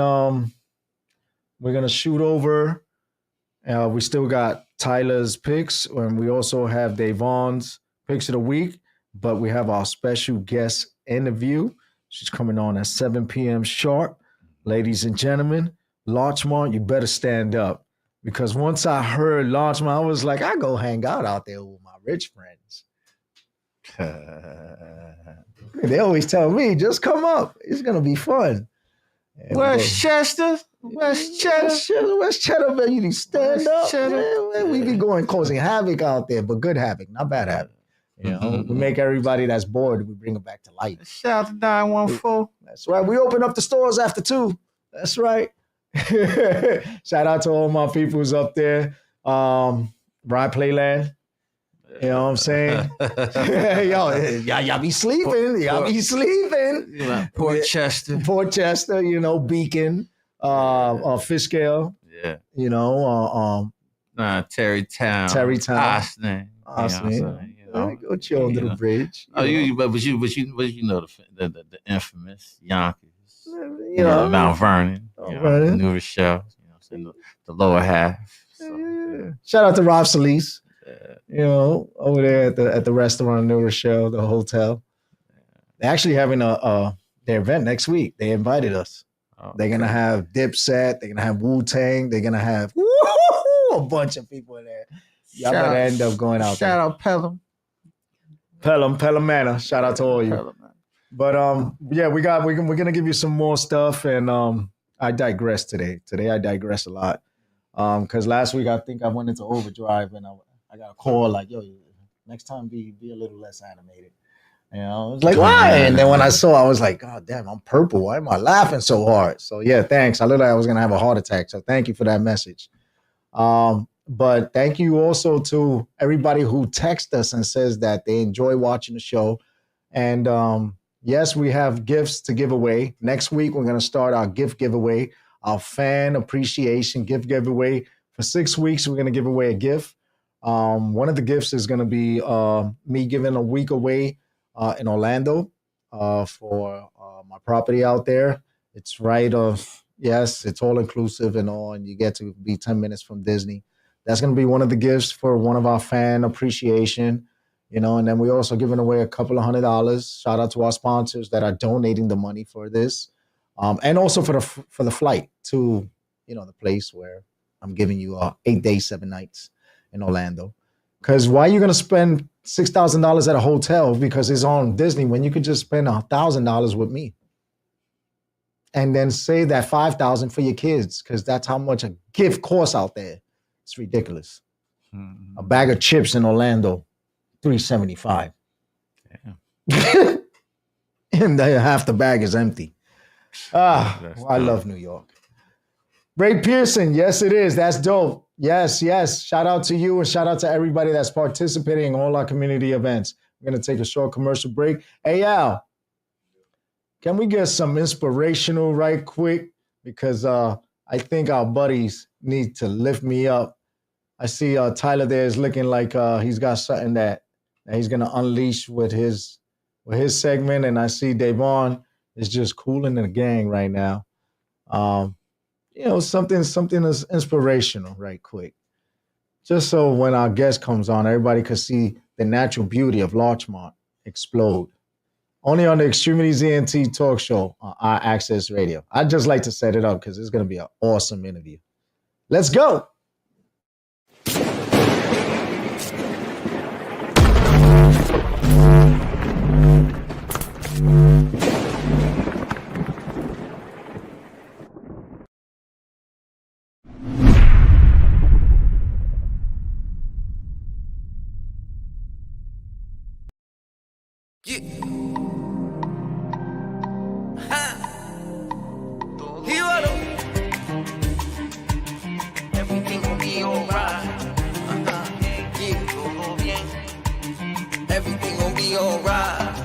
we're going to shoot over. We still got Tyler's picks, and we also have Davon's picks of the week, but we have our special guest interview. She's coming on at 7 p.m. sharp. Ladies and gentlemen, Larchmont, you better stand up, because once I heard Larchmont, I was like, I go hang out there with my rich friends. They always tell me, just come up. It's going to be fun. Westchester, man, you need to stand up. Man. We be causing havoc out there, but good havoc, not bad havoc. We make everybody that's bored, we bring them back to life. Shout out to 914. That's right. We open up the stores after 2. That's right. Shout out to all my peoples up there. Brian Playland. You know what I'm saying? Y'all be sleeping. Port Chester, Beacon, Fishkill. Yeah. Terrytown. Austin. Go chill under the bridge. But you know the infamous Yonkers. Mount Vernon. New Rochelle. The lower half. So. Shout out to Rob Solis. Over there at the restaurant in New Rochelle, the hotel. They're actually having their event next week. They invited us. They're gonna have Dipset. They're gonna have Wu-Tang. They're gonna have a bunch of people in there. Y'all better end up going out. Shout out Pelham Manor. Shout out to all you. But we're gonna give you some more stuff, and I digress today. Today I digress a lot. Because last week I think I went into overdrive, and I got a call like, yo, next time be a little less animated. It's like, why? And then when I saw, I was like, God damn, I'm purple. Why am I laughing so hard? So yeah, thanks. I looked like I was going to have a heart attack. So thank you for that message. But thank you also to everybody who texts us and says that they enjoy watching the show. And yes, we have gifts to give away. Next week, we're going to start our gift giveaway, our fan appreciation gift giveaway For 6 weeks, we're going to give away a gift. One of the gifts is going to be me giving a week away in Orlando for my property out there. It's right yes, it's all inclusive and all, and you get to be 10 minutes from Disney. That's going to be one of the gifts for one of our fan appreciation, and then we're also giving away a couple of $100. Shout out to our sponsors that are donating the money for this. And also for the flight to, the place where I'm giving you 8 days, 7 nights in Orlando. Because why are you going to spend $6,000 at a hotel because it's on Disney when you could just spend $1,000 with me? And then save that $5,000 for your kids, because that's how much a gift costs out there. It's ridiculous. A bag of chips in Orlando, $3.75. And half the bag is empty. I love New York. Ray Pearson, yes, it is. That's dope. Yes. Shout out to you and shout out to everybody that's participating in all our community events. We're going to take a short commercial break. Hey, Al, can we get some inspirational right quick? Because I think our buddies need to lift me up. I see Tyler there is looking like he's got something that he's going to unleash with his segment. And I see Davon is just cooling the gang right now. Something is inspirational right quick. Just so when our guest comes on, everybody could see the natural beauty of Larchmont explode. Only on the Extremities ENT talk show on IAXIS Radio. I'd just like to set it up because it's going to be an awesome interview. Let's go. Everything gon' be alright. Everything gon' be alright.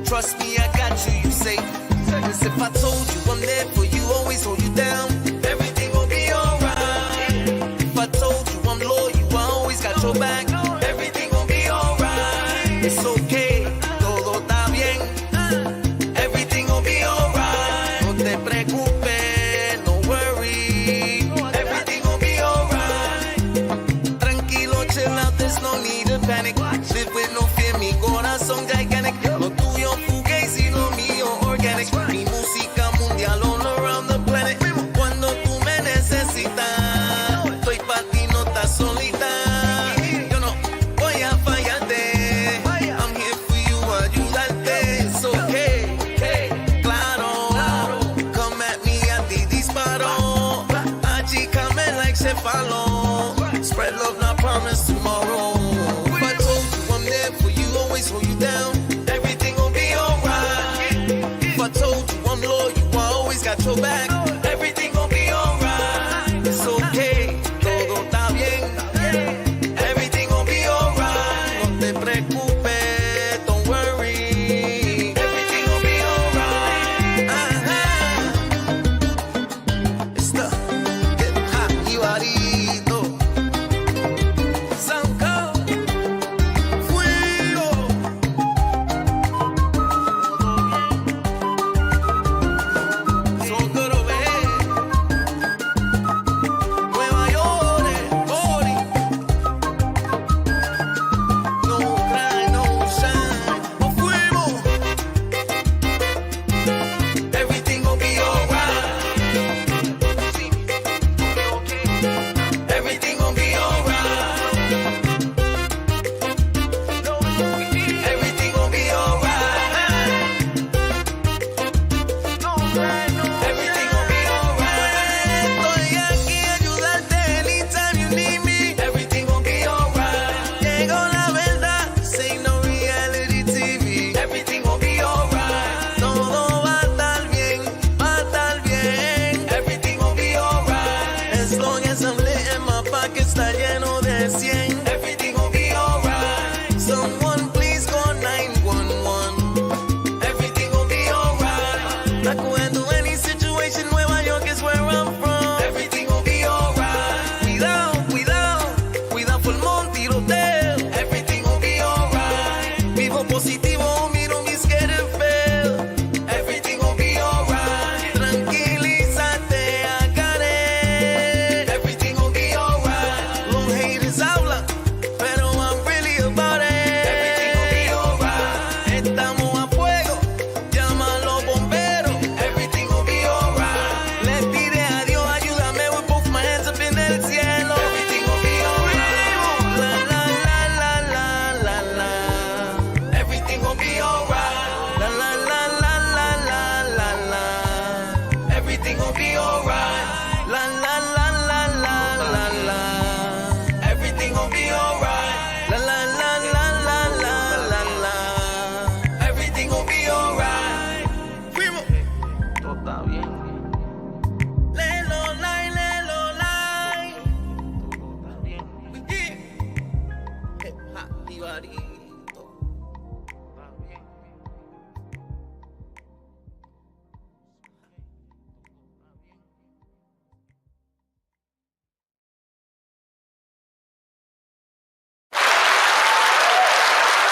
Trust me, I got you, you safe. Cause if I told you I'm there for you, always hold you down, everything will be alright. If I told you I'm loyal, I always got your back, everything will be alright. It's okay, todo está bien, everything will be alright. No te preocupes, no worry, everything will be alright. Tranquilo, chill out, there's no need to panic. Live with no fear, mi corazón gigantic. Lo tuyo fugazi y lo mío organic. Mi música mundial all around the planet. Cuando tú me necesitas, estoy pa' ti, no estás solita. Yo no voy a fallarte. I'm here for you, ayudarte. It's okay, claro. Come at me, a ti disparo. Achícame like cefalo. Spread love, not promise tomorrow. If I told you I'm there for you, always hold you down, everything will be alright. If I told you I'm loyal, I always got your back, everything will be alright. It's okay, todo está bien, everything will be alright. No te preocupes, don't worry, everything will be alright. It's the Get Hot Ibarito. Sound cold. Fuego. So good over de 100. Everything will be alright. Someone please call 911. Everything will be alright. I go handle any situation. Nueva York is where I'm from. Everything will be alright. Cuidado, cuidado, cuidado por Monte Hotel. Everything will be alright. Vivo positivo, miro mis scared and fail. Everything will be alright. Tranquilízate, I got it. Everything will be alright. Los haters hablan, pero I'm really about it. Everything will be alright. Estamos a fuego, llama a los bomberos. Everything will be alright. Le pide a Dios, ayúdame with both my hands up in el cielo. Everything will be alright. La la la la la la la. Everything will be alright. La la la la la la la la. Everything will be alright. La la la la la la la. Everything will be alright. La la la la la la la la. Everything will be alright. Fuimos. Todo está bien. Lelo, lai, lelo, lai. Todo está bien. Ja, Ibarito. Está bien.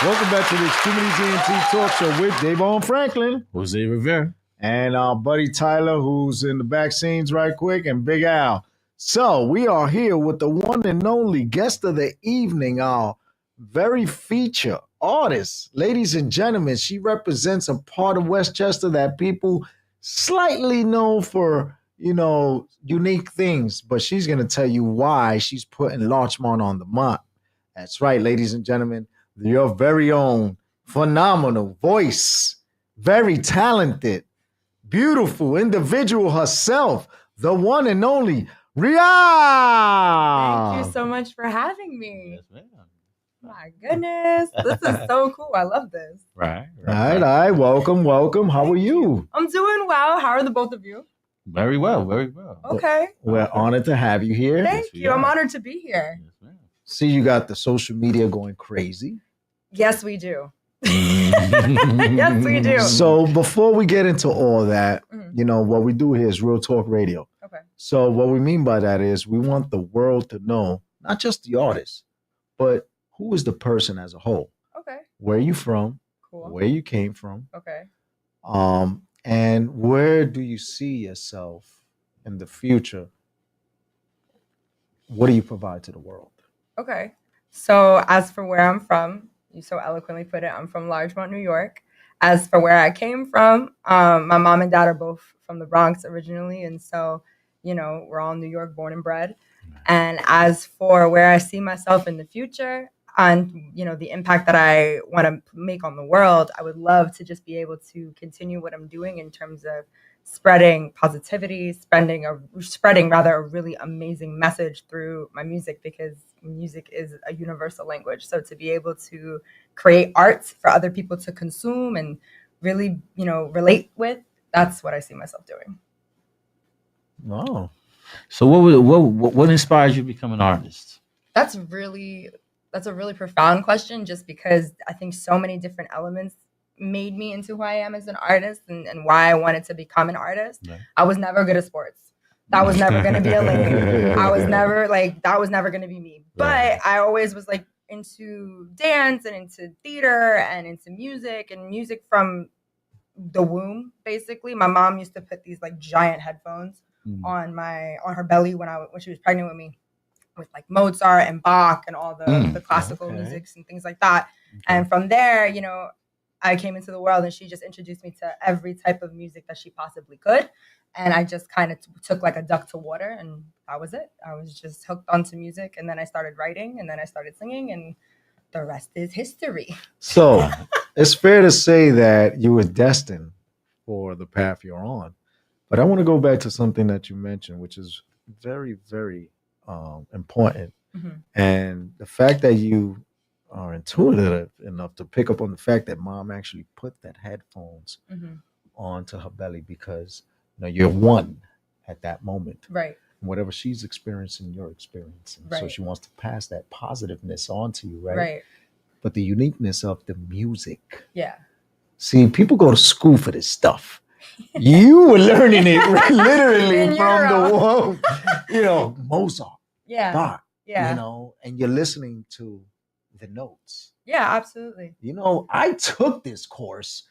Welcome back to the Extremities ENT Talk Show with Davon Franklin Jose Rivera. and our buddy Tyler, who's in the back scenes right quick, and Big Al. So we are here with the one and only guest of the evening, our very feature artist. Ladies and gentlemen, she represents a part of Westchester that people slightly know for, unique things, but she's going to tell you why she's putting Larchmont on the map. That's right, ladies and gentlemen, your very own phenomenal voice, very talented, beautiful individual herself, the one and only Ria. Thank you so much for having me. My goodness, this is so cool. I love this. Right. All right. Welcome. How are you? I'm doing well. How are the both of you? Very well. Very well. Okay. We're honored to have you here. Thank you. I'm honored to be here. Yes, ma'am. See, you got the social media going crazy. Yes, we do. Yes, we do. So before we get into all that, Mhm. what we do here is Real Talk Radio. Okay. So what we mean by that is we want the world to know, not just the artist, but who is the person as a whole. Okay. Where you from, Cool. where you came from, Okay. and where do you see yourself in the future? What do you provide to the world? Okay. So as for where I'm from, you so eloquently put it, I'm from Larchmont, New York. As for where I came from, my mom and dad are both from the Bronx originally. And so, we're all New York born and bred. And as for where I see myself in the future and, the impact that I want to make on the world, I would love to just be able to continue what I'm doing in terms of spreading positivity, spreading a really amazing message through my music, because music is a universal language. So to be able to create art for other people to consume and really, relate with, that's what I see myself doing. Oh, So what inspired you to become an artist? That's a really profound question, just because I think so many different elements made me into who I am as an artist and why I wanted to become an artist. Yeah. I was never good at sports. That was never going to be a lane. I was never that was never going to be me. Right. But I always was into dance and into theater and into music from the womb, basically. My mom used to put these giant headphones on her belly when she was pregnant with me, with Mozart and Bach and all the classical musics and things like that. Okay. And from there, I came into the world and she just introduced me to every type of music that she possibly could. And I just kind of took like a duck to water, and that was it. I was just hooked onto music, and then I started writing, and then I started singing, and the rest is history. So it's fair to say that you were destined for the path you're on. But I want to go back to something that you mentioned, which is very, very important. Mm-hmm. And the fact that you are intuitive enough to pick up on the fact that mom actually put that headphones onto her belly because you're one at that moment. Right. And whatever she's experiencing, you're experiencing. So Right. she wants to pass that positiveness on to you, right? Right. But the uniqueness of the music. Yeah. See, people go to school for this stuff. You were learning it literally In from the Europe. womb. Mozart, Yeah. Bach, Yeah. and you're listening to the notes. Yeah, absolutely. I took this course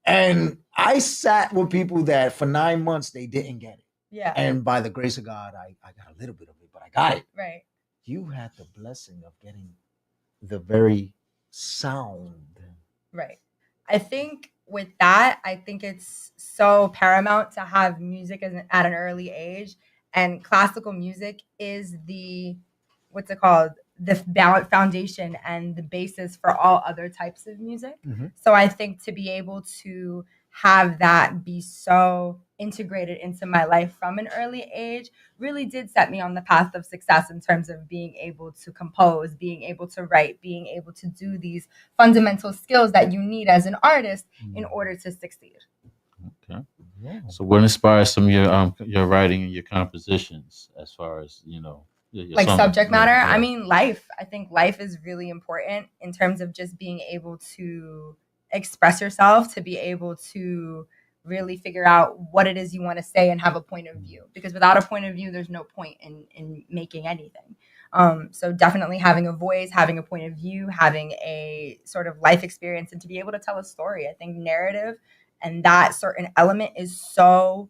and I sat with people that for 9 months they didn't get it. Yeah. And by the grace of God, I got a little bit of it, but I got it. Right. You had the blessing of getting the very sound. Right. I think with that, I think it's so paramount to have music at an early age. And classical music is what's it called? The foundation and the basis for all other types of music. Mm-hmm. So I think to be able to have that be so integrated into my life from an early age really did set me on the path of success in terms of being able to compose, being able to write, being able to do these fundamental skills that you need as an artist in order to succeed. Okay. Yeah. So what inspires some of your writing and your compositions as far as, your Like song- subject matter? Yeah. I mean, life. I think life is really important in terms of just being able to express yourself, to be able to really figure out what it is you want to say and have a point of view. Because without a point of view, there's no point in making anything. So definitely having a voice, having a point of view, having a sort of life experience, and to be able to tell a story. I think narrative and that certain element is so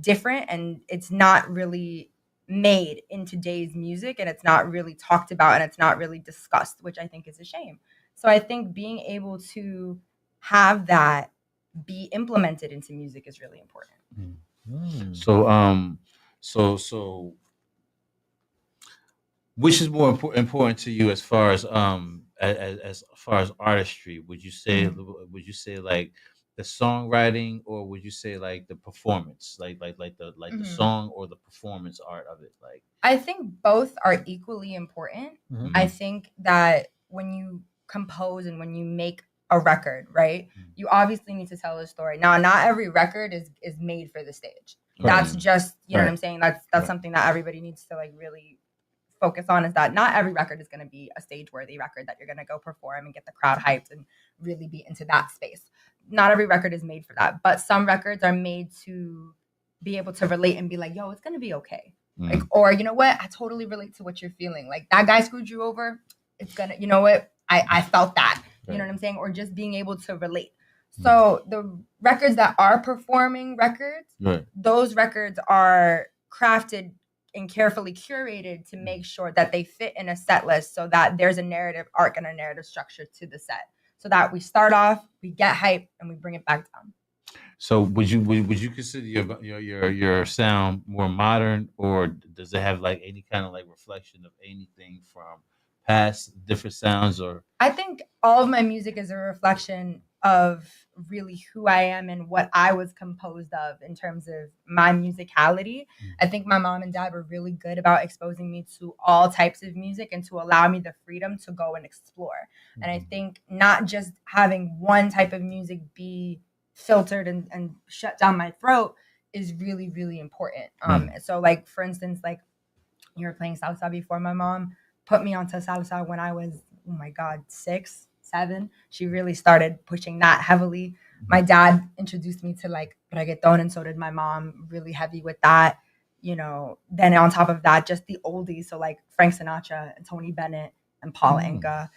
different, and it's not really made in today's music, and it's not really talked about, and it's not really discussed, which I think is a shame. So I think being able to have that be implemented into music is really important. So which is more important to you as far as far as artistry? Would you say like the songwriting, or would you say like the performance, like the song or the performance art of it? Like, I think both are equally important. Mhm. I think that when you compose and when you make a record, right, you obviously need to tell a story. Now, not every record is made for the stage. That's just, you know what I'm saying? That's something that everybody needs to like really focus on, is that not every record is going to be a stage worthy record that you're going to go perform and get the crowd hyped and really be into that space. Not every record is made for that, but some records are made to be able to relate and be like, yo, it's going to be okay. Like, or you know what? I totally relate to what you're feeling. Like that guy screwed you over. It's gonna, you know what? I felt that. You know what I'm saying? Or just being able to relate. So the records that are performing records, those records are crafted and carefully curated to make sure that they fit in a set list, so that there's a narrative arc and a narrative structure to the set, so that we start off, we get hype, and we bring it back down. so would you consider your sound more modern, or does it have like any kind of like reflection of anything from past different sounds? Or I think all of my music is a reflection of really who I am and what I was composed of in terms of my musicality. I think my mom and dad were really good about exposing me to all types of music and to allow me the freedom to go and explore. And I think not just having one type of music be filtered and shut down my throat is really, really important. So like, for instance, like you were playing salsa before. My mom put me onto salsa when I was, oh my God, 6, 7. She really started pushing that heavily. My dad introduced me to like reggaeton, and so did my mom, really heavy with that. Then on top of that, just the oldies. So like Frank Sinatra and Tony Bennett and Paul Anka,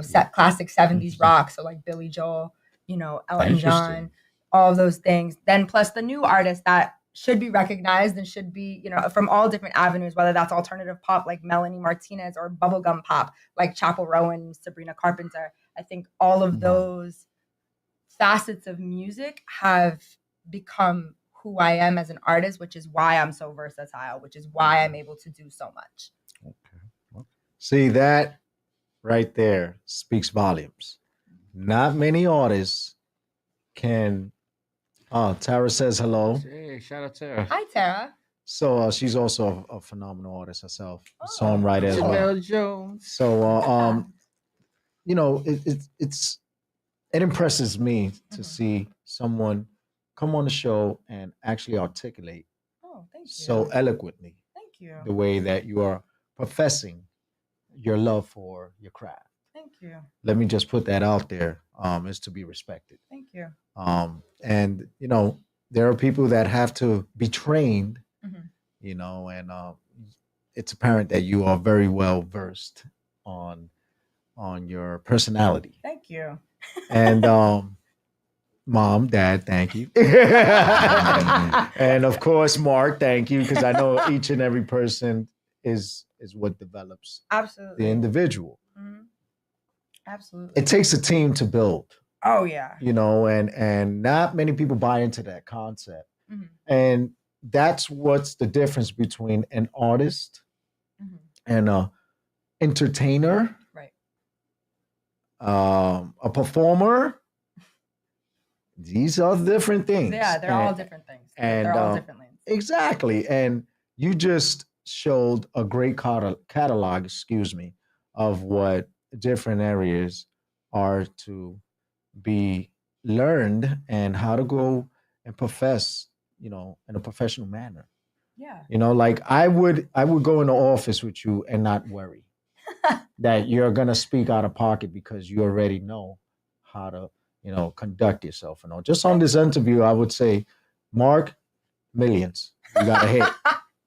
set classic 70s rock. So like Billy Joel, Elton John, all of those things. Then plus the new artists that should be recognized and should be, from all different avenues, whether that's alternative pop like Melanie Martinez, or bubblegum pop like Chapel Rowan, Sabrina Carpenter. I think all of those facets of music have become who I am as an artist, which is why I'm so versatile, which is why I'm able to do so much. Okay. See, that right there speaks volumes. Not many artists can. Tara says hello. hey, shout out Tara. Hi, Tara. So she's also a phenomenal artist herself, songwriter as well. Janelle Jones. So it impresses me to see someone come on the show and actually articulate Oh, thank you. so eloquently Thank you. the way that you are professing your love for your craft. Thank you. Let me just put that out there. Is to be respected. Thank you. And there are people that have to be trained. Mhm. And it's apparent that you are very well versed on your personality. Thank you. And Mom, Dad, thank you. And of course, Mark, thank you, because I know each and every person is what develops Absolutely. the individual. Mhm. Absolutely. It takes a team to build, Oh yeah. and not many people buy into that concept. Mhm. And that's what's the difference between an artist Mhm. and a entertainer, Right. a performer. These are different things. Yeah, they're all different things. And they're all different lanes. exactly. And you just showed a great catalog, of what different areas are to be learned and how to go and profess, in a professional manner. Yeah. Like I would go in the office with you and not worry that you're gonna speak out of pocket because you already know how to, conduct yourself. Just on this interview, I would say, Mark, millions. You got to hit.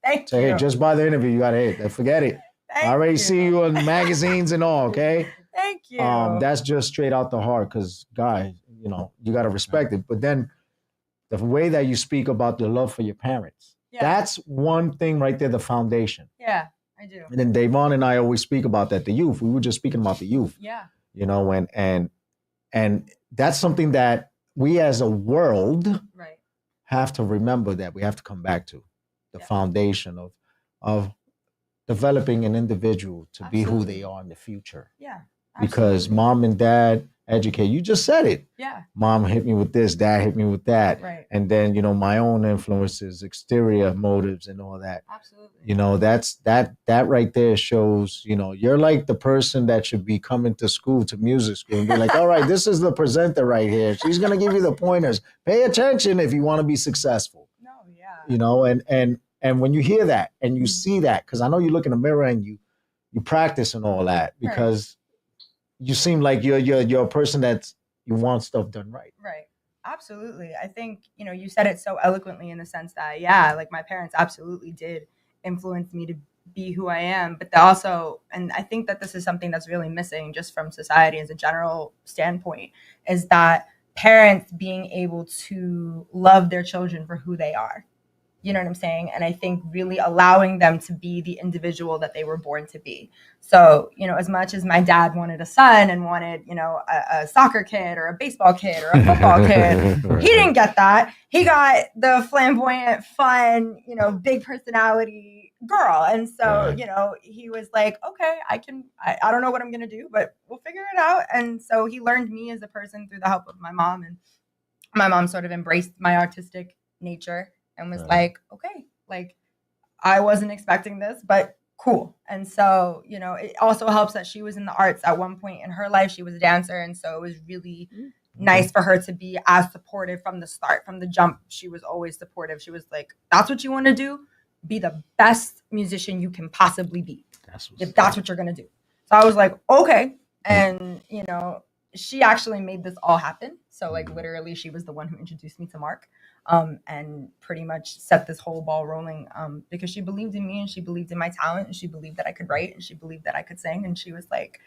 Thank So, you. hey, just by the interview, you got to hit. Forget it. Thank I already you. see you on magazines and all. Okay. Thank you. That's just straight out the heart. Because, guys, you got to respect it. But then the way that you speak about the love for your parents, that's one thing right there, the foundation. Yeah, I do. And then Davon and I always speak about that, the youth. We were just speaking about the youth. Yeah. And that's something that we as a world Right. have to remember, that we have to come back to the foundation of developing an individual to be who they are in the future. Yeah. Because mom and dad educate. You just said it. Yeah. Mom hit me with this, dad hit me with that. Right. And then, my own influences, exterior motives and all that. Absolutely. That's that right there shows, you're like the person that should be coming to school, to music school, and be like, all right, this is the presenter right here. She's gonna give you the pointers. Pay attention if you want to be successful. No, yeah. And when you hear that and you see that, because I know you look in the mirror and you practice and all that, because you seem like you're a person you want stuff done right. Right. Absolutely. I think, you said it so eloquently in the sense that, like my parents absolutely did influence me to be who I am, but they also, and I think that this is something that's really missing just from society as a general standpoint, is that parents being able to love their children for who they are. You know what I'm saying? And I think really allowing them to be the individual that they were born to be. So, as much as my dad wanted a son and wanted, a soccer kid or a baseball kid or a football kid, he didn't get that. He got the flamboyant, fun, big personality girl. And so, he was like, okay, I don't know what I'm going to do, but we'll figure it out. And so he learned me as a person through the help of my mom. And my mom sort of embraced my artistic nature and was like, okay, like I wasn't expecting this, but cool. And so, it also helps that she was in the arts at one point in her life. She was a dancer. And so it was really nice for her to be as supportive from the start, from the jump. She was always supportive. She was like, that's what you want to do? Be the best musician you can possibly be. If that's what you're going to do. So I was like, okay. And, she actually made this all happen. So like literally she was the one who introduced me to Mark. And pretty much set this whole ball rolling because she believed in me and she believed in my talent and she believed that I could write and she believed that I could sing. And she was like,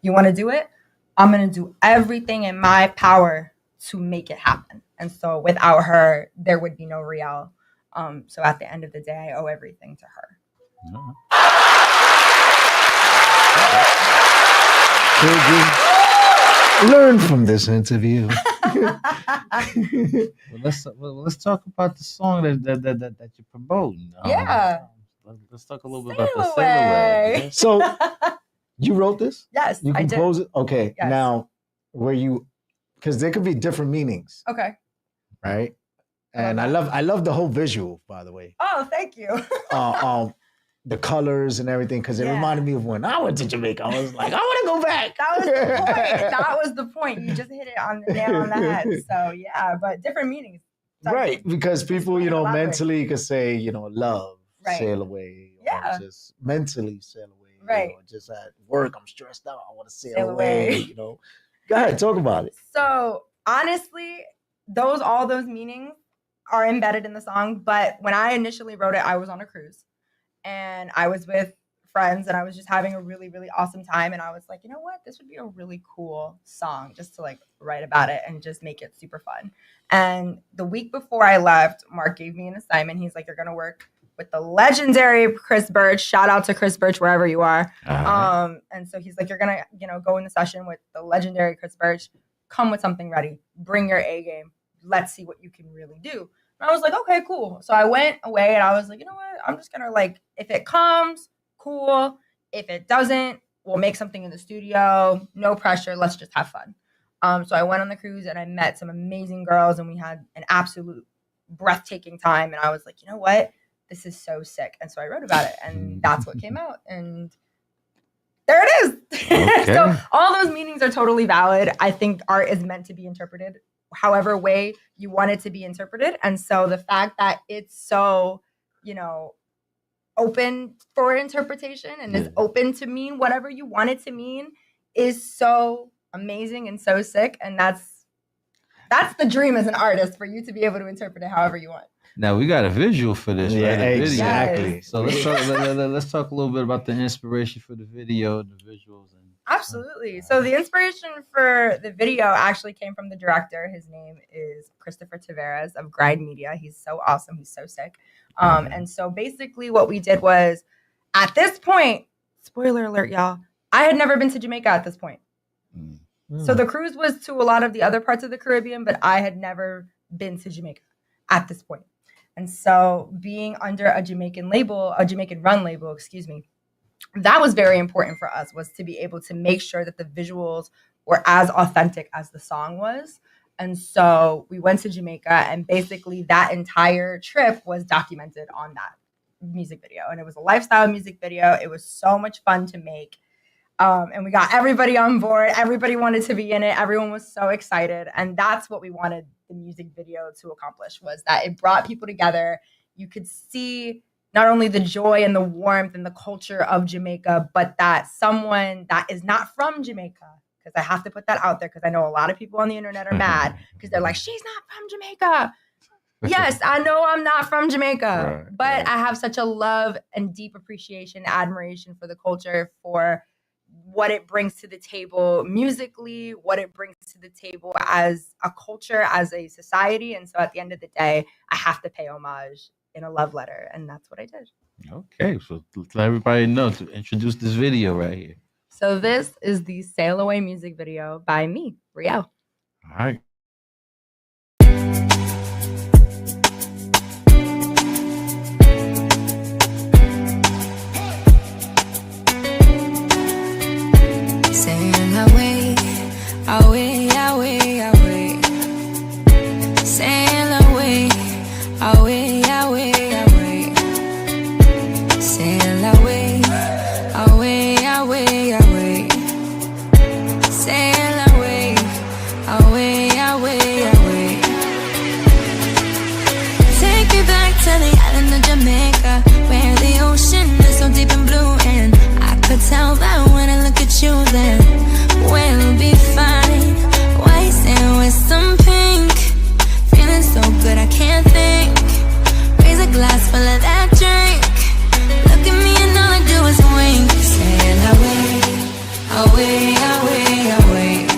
you want to do it? I'm going to do everything in my power to make it happen. And so without her, there would be no Riel. So at the end of the day, I owe everything to her. Learn from this interview. Let's talk about the song that you're promoting. Let's talk a little bit about the Sail Away. So you wrote this? Yes, you composed it? Okay. Yes. Now, because there could be different meanings. Okay. Right? And I love the whole visual, by the way. Oh, thank you. The colors and everything, because it reminded me of when I went to Jamaica. I was like, I want to go back. That was the point. That was the point. You just hit it on the nail on the head. So yeah, but different meanings. Right, because people, mentally could say, love, sail away. Yeah. just mentally sail away. Right. You know, just at work, I'm stressed out. I want to sail Sail away. away. You know, go ahead, talk about it. So honestly, all those meanings are embedded in the song. But when I initially wrote it, I was on a cruise and I was with friends and I was just having a really, really awesome time. And I was like, you know what? This would be a really cool song just to like write about it and just make it super fun. And the week before I left, Mark gave me an assignment. He's like, you're going to work with the legendary Chris Birch. Shout out to Chris Birch wherever you are. And so he's like, you're going to, go in the session with the legendary Chris Birch. Come with something ready. Bring your A game. Let's see what you can really do. And I was like, okay, cool. So I went away and I was like, you know what? I'm just going to like, if it comes, cool. If it doesn't, we'll make something in the studio. No pressure. Let's just have fun. So I went on the cruise and I met some amazing girls and we had an absolute breathtaking time. And I was like, you know what? This is so sick. And so I wrote about it and that's what came out. And there it is. Okay. So all those meanings are totally valid. I think art is meant to be interpreted however way you want it to be interpreted. And so the fact that it's so, open for interpretation and is open to mean whatever you want it to mean is so amazing and so sick. And that's the dream as an artist, for you to be able to interpret it however you want. Now we got a visual for this, Yeah, right? A video. exactly. Yes. So let's talk a little bit about the inspiration for the video and the visuals. Absolutely. So the inspiration for the video actually came from the director. His name is Christopher Taveras of Grind Media. He's so awesome. He's so sick. And so basically what we did was, at this point, spoiler alert, y'all, I had never been to Jamaica at this point. So the cruise was to a lot of the other parts of the Caribbean, but I had never been to Jamaica at this point. And so being under a Jamaican run label, excuse me, that was very important for us, was to be able to make sure that the visuals were as authentic as the song was. And so we went to Jamaica and basically that entire trip was documented on that music video. And it was a lifestyle music video. It was so much fun to make. And we got everybody on board. Everybody wanted to be in it. Everyone was so excited. And that's what we wanted the music video to accomplish, was that it brought people together. You could see not only the joy and the warmth and the culture of Jamaica, but that someone that is not from Jamaica, because I have to put that out there, because I know a lot of people on the internet are mad because they're like, she's not from Jamaica. Yes, I know I'm not from Jamaica, but I have such a love and deep appreciation, admiration for the culture, for what it brings to the table musically, what it brings to the table as a culture, as a society. And so at the end of the day, I have to pay homage in a love letter. And that's what I did. Okay, so let everybody know to introduce this video right here. So this is the Sail Away music video by me, Riel. All right. Sail away, away, away, away. Sail away, away, away, away. Sail away, away, away, away. Sail away, away, away, away. Take me back to the island of Jamaica, where the ocean is so deep and blue, and I could tell that when I look at you, then we'll be fine. White sand with some pink, feeling so good I can't think. Raise a glass full of that drink. Look at me and all I do is wink. Sail away, away, away, away.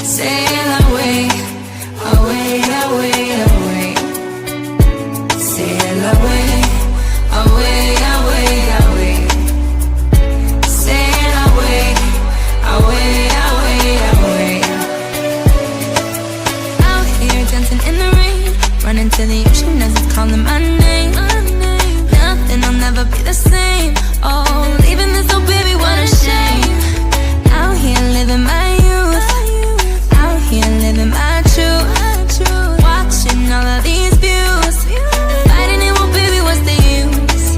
Sail away, away, away, away. Sail away, away, away, away. Sail away, away, away, away. Out here dancing in the rain, running to the ocean as it's calling my name. Nothing, I'll never be the same. Oh, leaving this, oh baby, what a shame. Out here living my youth, out here living my truth, watching all of these views, fighting it, well baby, what's the use?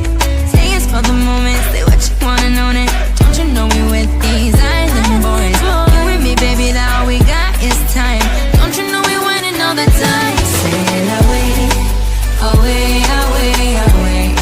Say it's for the moment, say what you wanna know it. Don't you know we with these island boys? You and me, baby, that all we got is time. Don't you know we winning all the time? Sail away, away, away, away.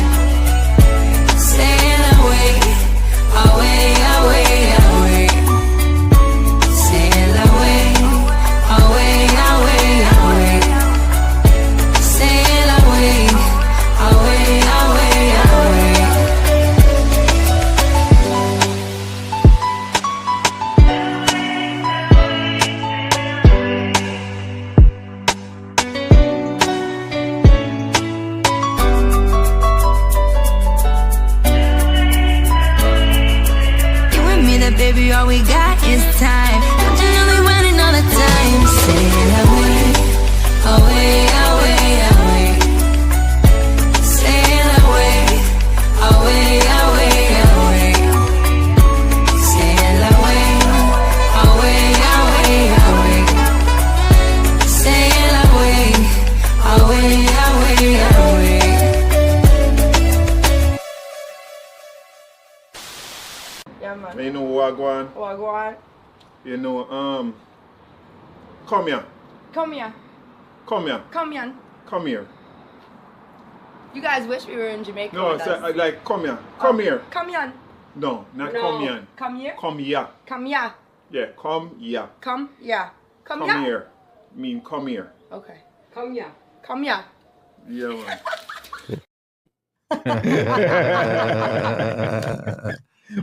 baby, all we got is time. Don't you know we running all the time? Sail away, away, away, away. Sail away, away, away, away. Sail away, away, away, away. Sail away, away, away, away. Yeah, man. You know Wagwan? Wagwan. You know, come here. Come here. Come here. Come here. Come here. You guys wish we were in Jamaica. No, with us. like, come here. Come here. Come here. No, not No. come here. Come here. Come here. Come here. Yeah, come here. Come here. Come Come here. here. Mean come here. Okay. Come here. Come here. Yeah, man.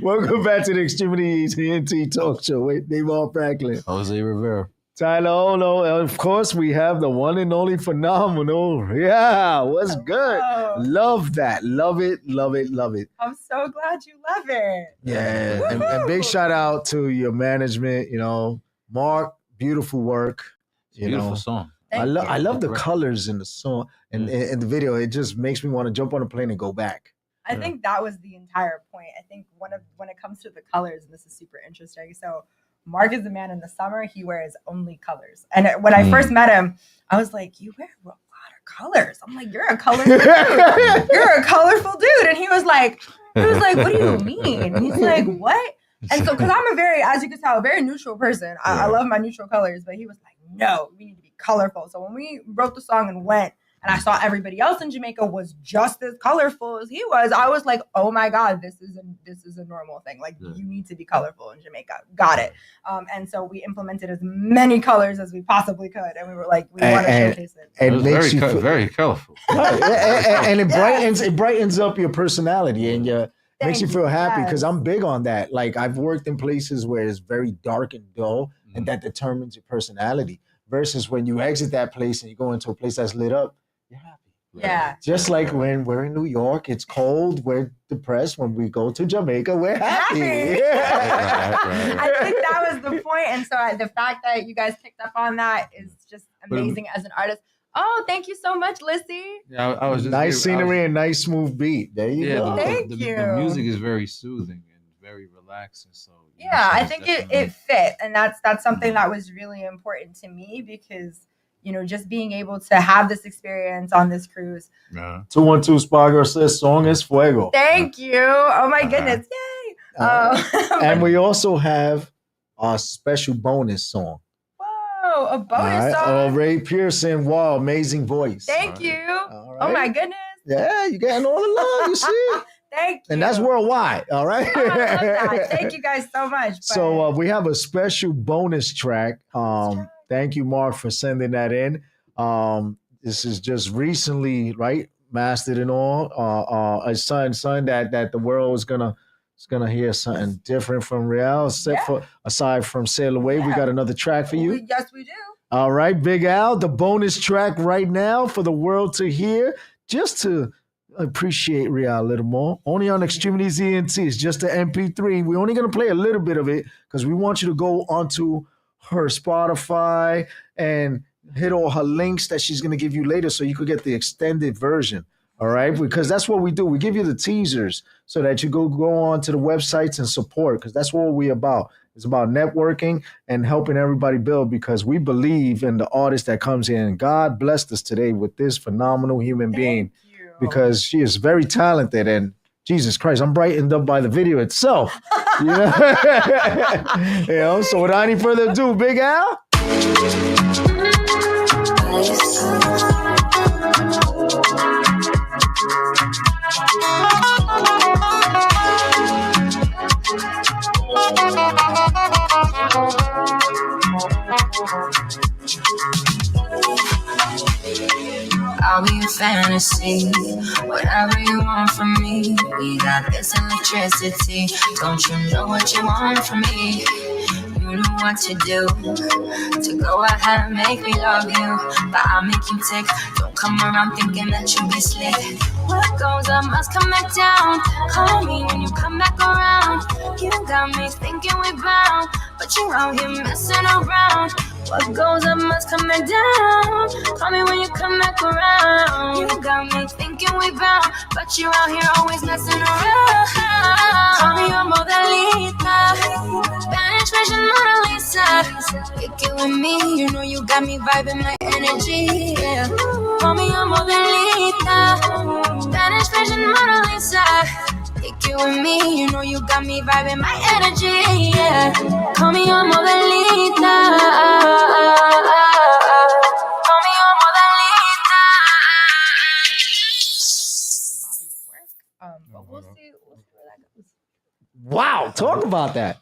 Welcome back to the Extremities ENT Talk Show with Davon Franklin, Jose Rivera. Tyler Olo, and of course we have the one and only phenomenal. Yeah, what's good? Love that. Love it, love it, love it. I'm so glad you love it. Yeah, and big shout out to your management, you know, Mark, beautiful work. You Beautiful know, song. I love the colors in the song and in the video. It just makes me want to jump on a plane and go back. I think that was the entire point. I think when it comes to the colors, and this is super interesting. So Mark is the man in the summer. He wears only colors. And when I first met him, I was like, you wear a lot of colors. I'm like, you're a colorful dude. You're a colorful dude. And he was like, what do you mean? He's like, what? And so, because I'm a very, as you can tell, a very neutral person. I love my neutral colors. But he was like, no, we need to be colorful. So when we wrote the song and went, and I saw everybody else in Jamaica was just as colorful as he was, I was like, oh my God, this is a normal thing. Like, you need to be colorful in Jamaica. Got it. And so we implemented as many colors as we possibly could. And we were like, we want to showcase it. It was very colorful. and it brightens up your personality and makes you feel happy, because I'm big on that. Like, I've worked in places where it's very dark and dull, and that determines your personality, versus when you exit that place and you go into a place that's lit up, you're happy. Yeah. Just like when we're in New York, it's cold, we're depressed. When we go to Jamaica, we're happy. I think that was the point. And so the fact that you guys picked up on that is just amazing as an artist. Oh, thank you so much, Lissy. Yeah, I was just nice scenery and nice smooth beat. There you go. Thank you. The music is very soothing and very relaxing. So yeah, I think it fit, and that's something that was really important to me, because just being able to have this experience on this cruise. 212 Spa Girl says song is fuego. Thank you. Oh my goodness. Yay. And we also have our special bonus song. Whoa, a bonus song. Ray Pearson. Wow, amazing voice. Thank you. Oh my goodness. Yeah, you getting all the love, you see? Thank you. And that's worldwide, all right? I love that. Thank you guys so much. So we have a special bonus track. Thank you, Mark, for sending that in. This is just recently, right, mastered and all. A son that the world is gonna hear something different from Real. Aside from Sail Away, we got another track for you. Yes, we do. All right, Big Al, the bonus track right now for the world to hear, just to appreciate Real a little more. Only on Extremities ENT. It's just an MP3. We're only gonna play a little bit of it because we want you to go onto her Spotify and hit all her links that she's going to give you later so you could get the extended version. All right, because that's what we do. We give you the teasers so that you go on to the websites and support, because that's what we're about. It's about networking and helping everybody build, because we believe in the artist that comes in. God blessed us today with this phenomenal human being, because she is very talented, and Jesus Christ, I'm brightened up by the video itself. So without any further ado, Big Al. I'll be a fantasy, whatever you want from me. We got this electricity. Don't you know what you want from me? You know what to do, to go ahead and make me love you. But I'll make you tick. Don't come around thinking that you be slick. What goes up must come back down. Call me when you come back around. You got me thinking we bound, but you're out here messing around. What goes up must come back down. Call me when you come back around. You got me thinking we bound, but you're out here always messing around. Call me your Modelita, Spanish version Mona Lisa. Kick it with me, you know you got me vibing my energy. Yeah. Call me your Modelita, Spanish version Mona Lisa. Kick it with me, you know you got me vibing my energy, yeah. Call me your Modelita. Call me your Modelita. But we'll see where that goes. Wow, talk about that.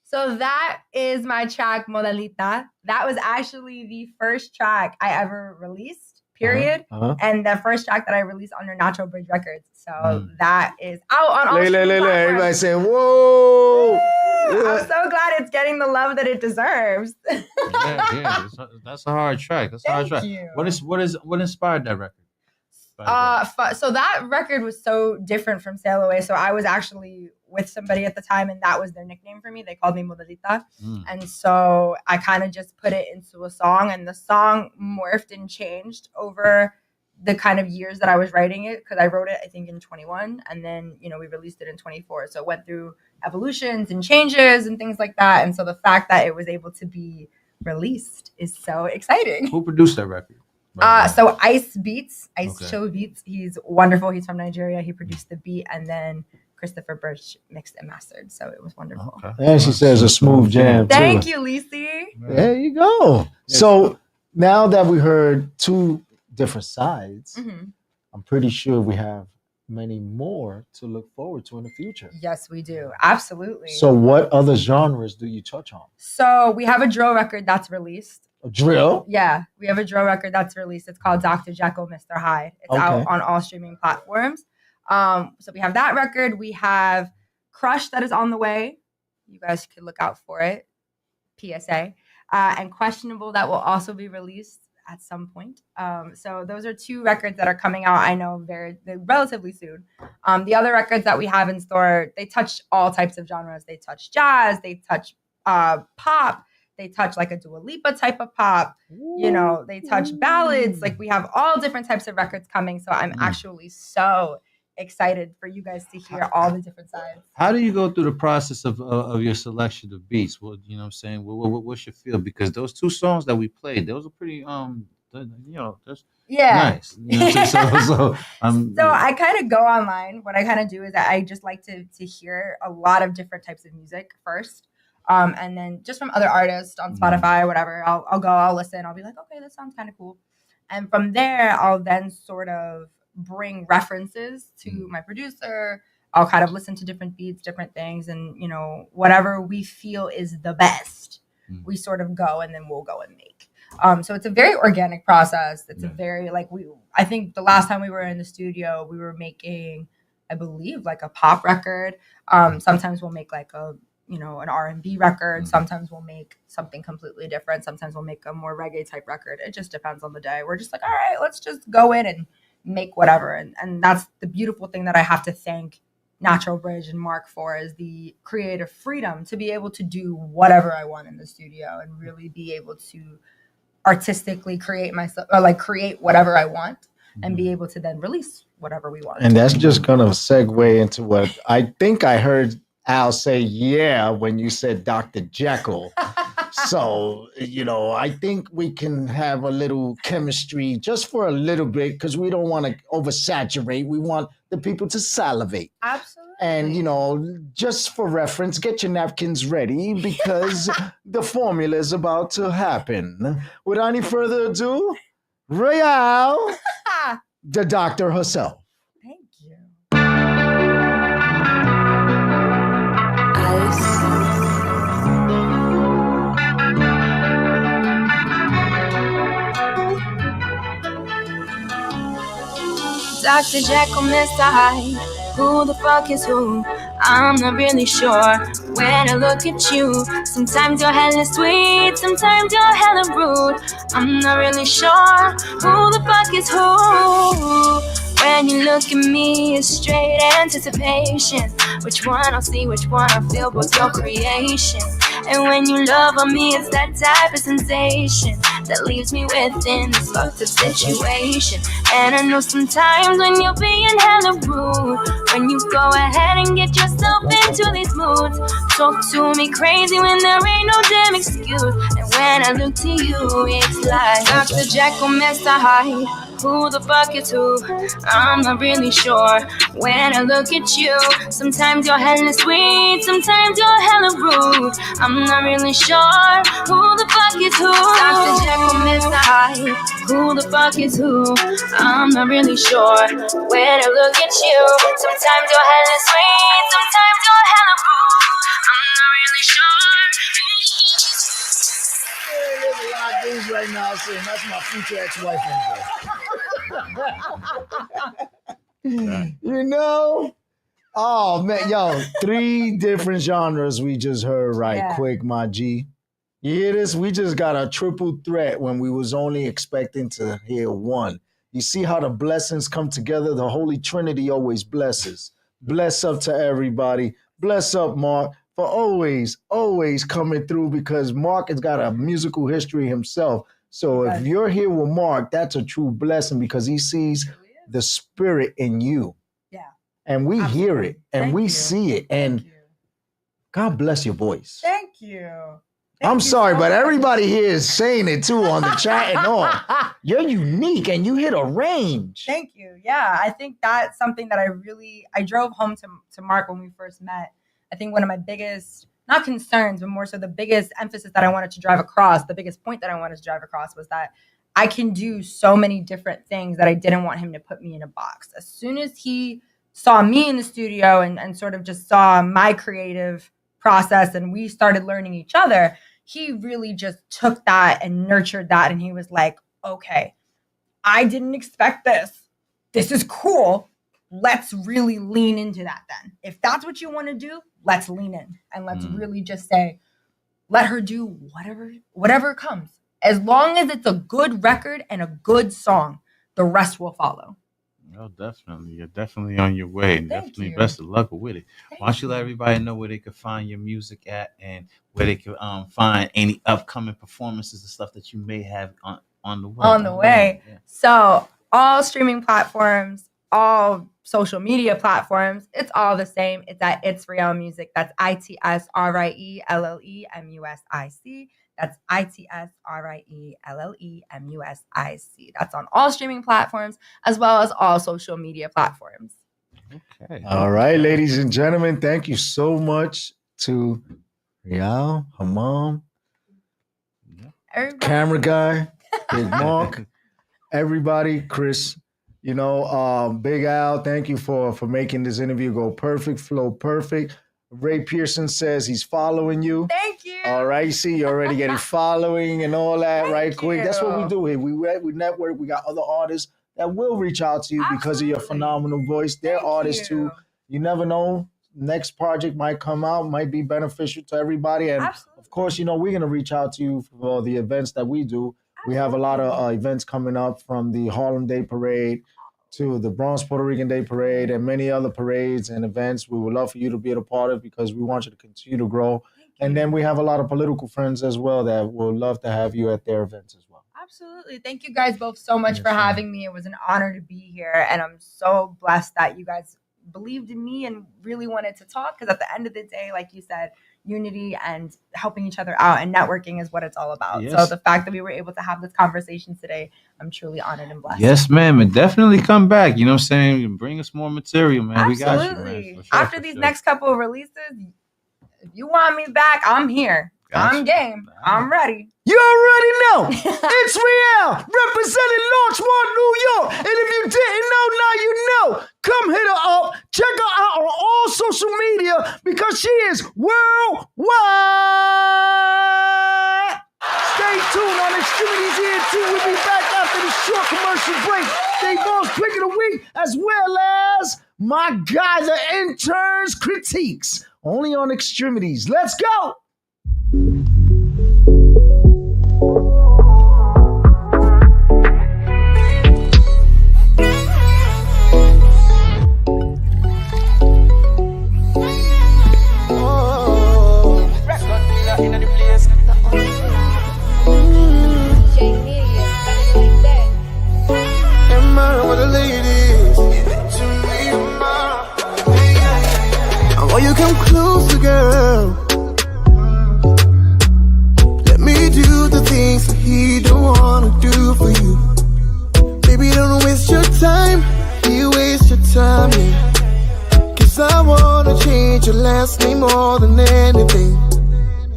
So that is my track Modelita. That was actually the first track I ever released, period. And the first track that I released under Natural Bridge Records. So that is out on all streaming platforms. Everybody saying, whoa. I'm so glad it's getting the love that it deserves. yeah, that's a hard track. That's a hard track. You. What inspired that record? So that record was so different from Sail Away. So I was actually with somebody at the time, and that was their nickname for me. They called me Modelita. And so I kind of just put it into a song, and the song morphed and changed over the kind of years that I was writing it, because I wrote it, I think, in 21, and then, you know, we released it in 24. So it went through evolutions and changes and things like that. And so the fact that it was able to be released is so exciting. Who produced that record? So Ice Chill Beats. He's wonderful. He's from Nigeria. He produced the beat, and then Christopher Birch mixed and mastered. So it was wonderful. And she says a smooth jam. Thank you, Lisi. There you go. So now that we heard two different sides, I'm pretty sure we have many more to look forward to in the future. Yes, we do. Absolutely. So what other genres do you touch on? So we have a drill record that's released. A drill? Yeah, we have a drill record that's released. It's called Dr. Jekyll, Mr. Hyde. It's out on all streaming platforms. So we have that record. We have Crush that is on the way. You guys could look out for it. PSA. And Questionable that will also be released at some point. So those are two records that are coming out, I know, they're relatively soon. The other records that we have in store, they touch all types of genres. They touch jazz, they touch pop, they touch like a Dua Lipa type of pop, you know, they touch ballads. Like we have all different types of records coming. So I'm actually so excited for you guys to hear all the different sides. How do you go through the process of your selection of beats? Well, you know what I'm saying? What's your feel? Because those two songs that we played, those are pretty, nice. You know, so I kind of go online. What I kind of do is I just like to hear a lot of different types of music first. And then just from other artists on Spotify, whatever, I'll listen. I'll be like, okay, this sounds kind of cool. And from there, I'll then sort of bring references to my producer. I'll kind of listen to different beats, different things, and, you know, whatever we feel is the best, we sort of go and then we'll go and make. So it's a very organic process. It's a very, I think the last time we were in the studio, we were making, I believe, like a pop record. Sometimes we'll make like an R&B record. Sometimes we'll make something completely different. Sometimes we'll make a more reggae type record. It just depends on the day. We're just like, all right, let's just go in and make whatever. And that's the beautiful thing that I have to thank Natural Bridge and Mark for, is the creative freedom to be able to do whatever I want in the studio and really be able to artistically create myself, or like create whatever I want and be able to then release whatever we want. And that's just going to segue into what I think I heard Al say, when you said Dr. Jekyll. So, I think we can have a little chemistry just for a little bit, because we don't want to oversaturate. We want the people to salivate. Absolutely. And, just for reference, get your napkins ready, because the formula is about to happen. Without any further ado, Royale, the doctor herself. Thank you. Dr. Jekyll, Mr. Hyde, who the fuck is who? I'm not really sure. When I look at you, sometimes you're hella sweet, sometimes you're hella rude. I'm not really sure who the fuck is who. When you look at me, it's straight anticipation. Which one I'll see, which one I'll feel, both your creation. And when you love on me, it's that type of sensation that leaves me within this fucked up situation. And I know sometimes when you're being hella rude, when you go ahead and get yourself into these moods, talk to me crazy when there ain't no damn excuse. And when I look to you, it's like Dr. Jekyll, Mr. Hyde. Who the fuck is who? I'm not really sure. When I look at you, sometimes you're hella sweet, sometimes you're hella rude. I'm not really sure. Who the fuck is who? Dr. Jekyll, Mr. Hyde. Who the fuck is who? I'm not really sure. When I look at you, sometimes you're hella sweet, sometimes you're hella rude. I'm not really sure. There's a lot of things right now saying that's my future ex-wife in there. You know? Oh man, yo, 3 different genres we just heard right quick, my G. You hear this? We just got a triple threat when we was only expecting to hear one. You see how the blessings come together? The Holy Trinity always blesses. Bless up to everybody. Bless up, Mark, for always coming through, because Mark has got a musical history himself. So if you're here with Mark, that's a true blessing because he sees the spirit in you. Yeah. And we hear it and we see it. And God bless your voice. Thank you. I'm sorry, but everybody here is saying it too on the chat and all. You're unique and you hit a range. Thank you. Yeah, I think that's something that I drove home to Mark when we first met. I think one of my biggest, not concerns, but more so the biggest emphasis that I wanted to drive across, the biggest point that I wanted to drive across was that I can do so many different things that I didn't want him to put me in a box. As soon as he saw me in the studio and sort of just saw my creative process and we started learning each other, he really just took that and nurtured that. And he was like, okay, I didn't expect this. This is cool. Let's really lean into that then. If that's what you want to do, let's lean in and let's really just say, let her do whatever comes. As long as it's a good record and a good song, the rest will follow. Oh, definitely. You're definitely on your way. Definitely best of luck with it. Why don't you let everybody know where they can find your music at and where they can find any upcoming performances and stuff that you may have on the way. On the way. Yeah. So all streaming platforms, all social media platforms, it's all the same. It's at It's Real Music. That's ITSRIELLEMUSIC. That's ITSRIELLEMUSIC. That's on all streaming platforms as well as all social media platforms. Okay. All right, ladies and gentlemen, thank you so much to Rial, her mom, camera guy, Big Mark, everybody, Chris. You know, Big Al, thank you for making this interview go perfect, flow perfect. Ray Pearson says he's following you. Thank you. All right, you see, you're already getting following and all that right quick. That's what we do here. We network. We got other artists that will reach out to you because of your phenomenal voice. They're artists too. You never know. Next project might come out, might be beneficial to everybody. And of course, you know, we're going to reach out to you for the events that we do. We have a lot of events coming up, from the Harlem Day Parade to the Bronx Puerto Rican Day Parade and many other parades and events we would love for you to be a part of because we want you to continue to grow. And then we have a lot of political friends as well that would love to have you at their events as well. Absolutely. Thank you guys both so much for having me. It was an honor to be here. And I'm so blessed that you guys believed in me and really wanted to talk, because at the end of the day, like you said, unity and helping each other out and networking is what it's all about. Yes. So the fact that we were able to have this conversation today, I'm truly honored and blessed. Yes, ma'am. And definitely come back. You know what I'm saying? Bring us more material, man. Absolutely. We got you, man. Sure, after these next couple of releases, if you want me back, I'm here. Gotcha. I'm game. I'm ready. You already know. It's Real, representing Larchmont, New York. And if you didn't know, now you know. Come hit her up. Check her out on all social media because she is worldwide. Stay tuned on X-Tremitiez ENT. We'll be back after the short commercial break. Dave Ball's Pick of the Week, as well as my guy, the intern's critiques. Only on X-Tremitiez. Let's go. Boy, you come closer, girl. Let me do the things that he don't wanna do for you. Baby, don't waste your time. You waste your time, yeah. Cause I wanna change your last name more than anything.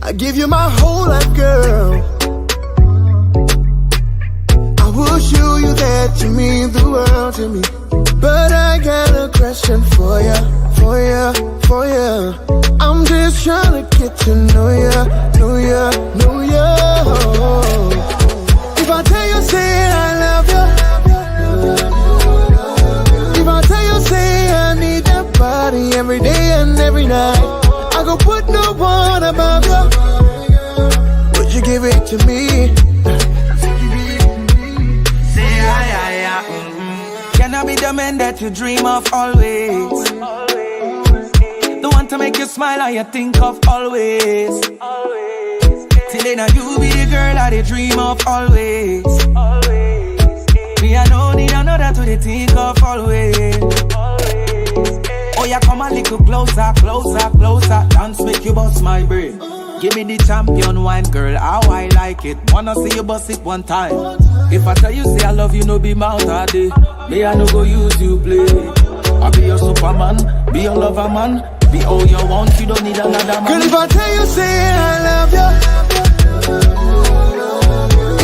I give you my whole life, girl. I will show you that you mean the world to me. But I got a question for ya, for ya, for ya. I'm just trying to get to know ya, know ya, know ya. If I tell you, say I love you. If I tell you, say I need that body every day and every night, I go put no one above you. Would you give it to me? Say Can I be the man that you dream of always? The one to make you smile and you think of always. Till then you be the girl that you dream of always. Me I know need another to the think of always. Oh yeah, come a little closer, closer, closer. Dance make you bust my brain. Give me the champion wine, girl, how I like it. Wanna see you bust it one time. If I tell you say I love you, no be mouth all day. Me I no go use you play. I be your superman, be your lover man. Be all you want, you don't need another man. Girl, if I tell you say I love you,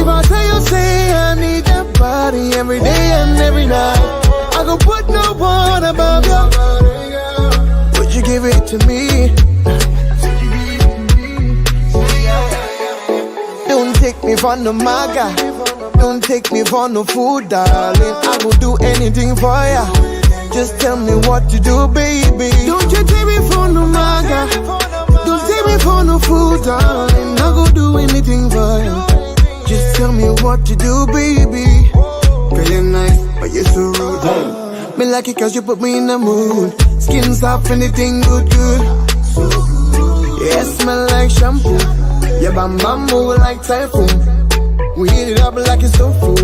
if I tell you say I need that body every day and every night, I go put no one above you. Would you give it to me? Don't take me for no maga. Don't take me for no food, darling. I will do anything for ya. Just tell me what to do, baby. Don't you take me for no maga. Don't take me for no food, darling. I will do anything for ya. Just tell me what to do, baby. Girl, you're nice, but you're so rude. Me like it cause you put me in the mood. Skin soft, anything good, good. Yeah, smell like shampoo. Yeah, bam bam move like typhoon. We heat it up like it's so full.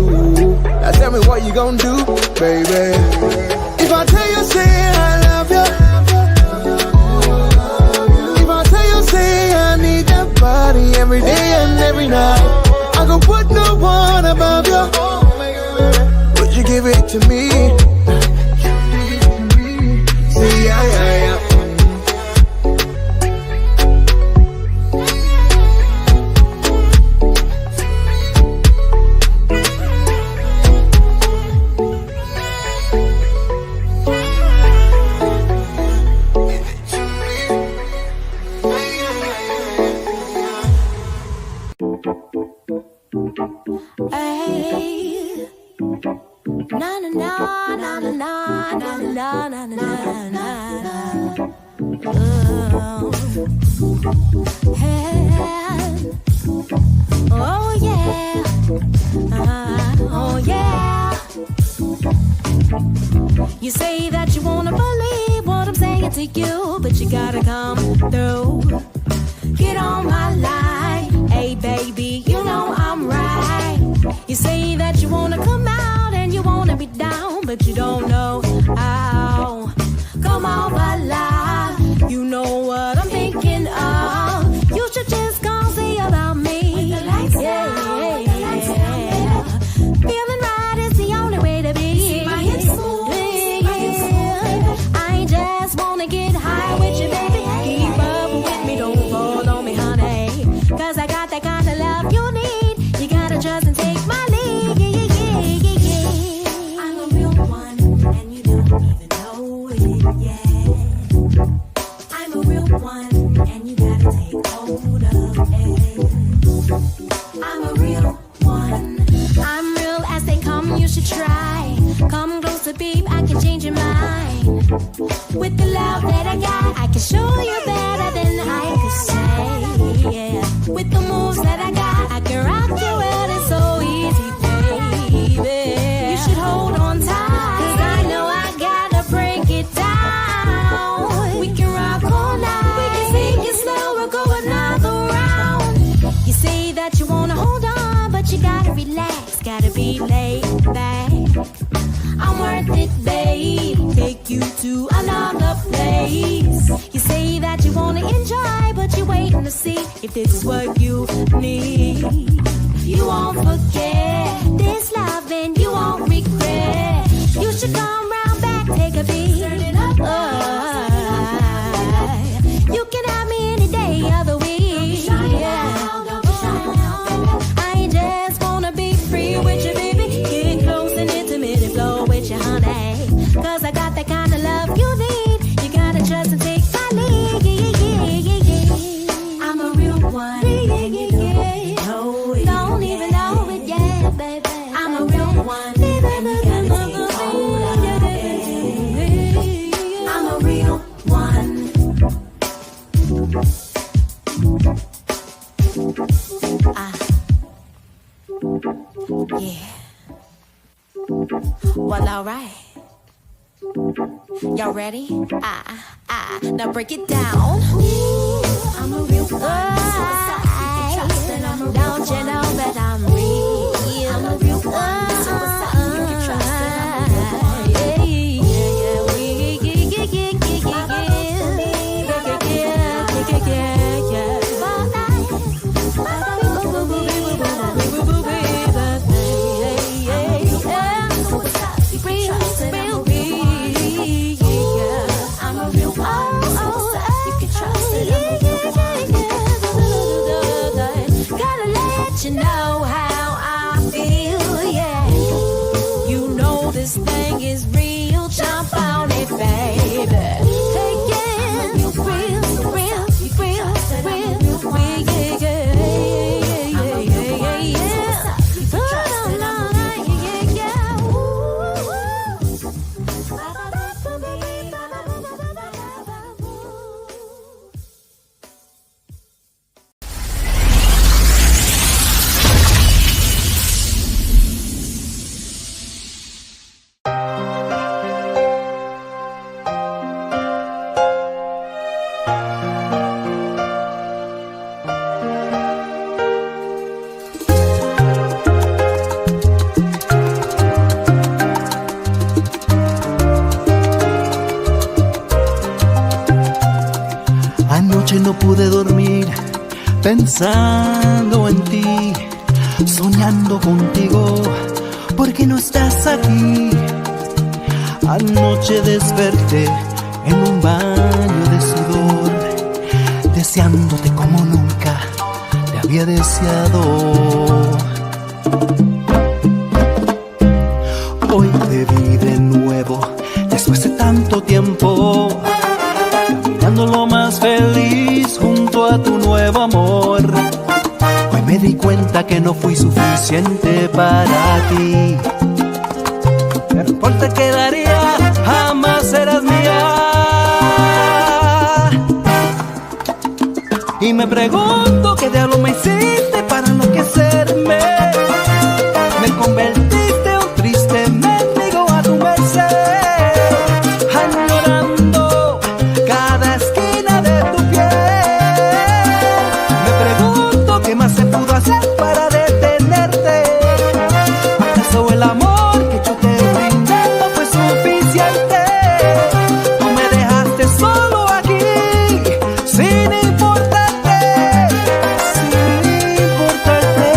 Now tell me what you gon' do, baby. If I tell you, say I love you. If I tell you, say I need that body every day and every night, I go put no one above you. Would you give it to me? Say yeah, yeah, yeah. You say that you wanna believe what I'm saying to you, but you gotta come through. Get on my line, hey baby, you know I'm right. You say that you wanna come out and you wanna be down, but you don't know how. Come on, alive, you know what I'm thinking of. You should just come see about me. Yeah. Feeling right is the only way to be. I just wanna get high with you, baby. Keep up with me, don't fall on me, honey. Cause I got that kind of love you need. You gotta trust and take my lead. I'm a real one, and you don't even know it, yeah. I'm a real one, and you gotta take hold of it. I'm a real one. I'm real as they come, you should try. Come closer, babe, I can change your mind. With the love that I got, I can show you better than I could say, yeah. With the moves that I got, I can rock you well, it's so easy, baby. You should hold on tight, cause I know I gotta break it down. We can rock all night, we can sing it slow, we'll go another round. You say that you wanna hold on, but you gotta relax, gotta be laid back. I'm worth it, babe. Take you to another place. You say enjoy, but you're waiting to see if this is what you need. You won't forget this love and you won't regret. You should come round back, take a beat. You can have me any day of the week. I ain't just wanna be free with you, baby. Get close and intimate and flow with you, honey. Cause I got that kind of love you need. You gotta trust and take my lead. I'm a real one. Don't even know it yet, baby. I'm a real one. I'm a real one. Yeah. Well, alright. Y'all ready? Now break it down. I'm a real one. Don't you know that I'm real? I'm a real one. You can trust that I'm you know how I feel, yeah. You know this thing is real. Jump on it, baby. Take it real, real, real, real, Anoche no pude dormir pensando en ti, soñando contigo, porque no estás aquí. Anoche desperté en un baño de sudor, deseándote como nunca te había deseado. Hoy te vi de nuevo, después de tanto tiempo, caminando lo más feliz junto a tu nuevo amor. Hoy me di cuenta que no fui suficiente para ti, pero por te quedaría, jamás serás mía. Y me pregunto qué diablo me hiciste para enloquecerme. Me convertiste en un triste mendigo a tu merced, añorando cada esquina de tu piel. Me pregunto qué más se pudo hacer para detenerte. ¿Acaso el amor que yo te brindé no fue suficiente? Tú me dejaste solo aquí, sin importarte, sin importarte.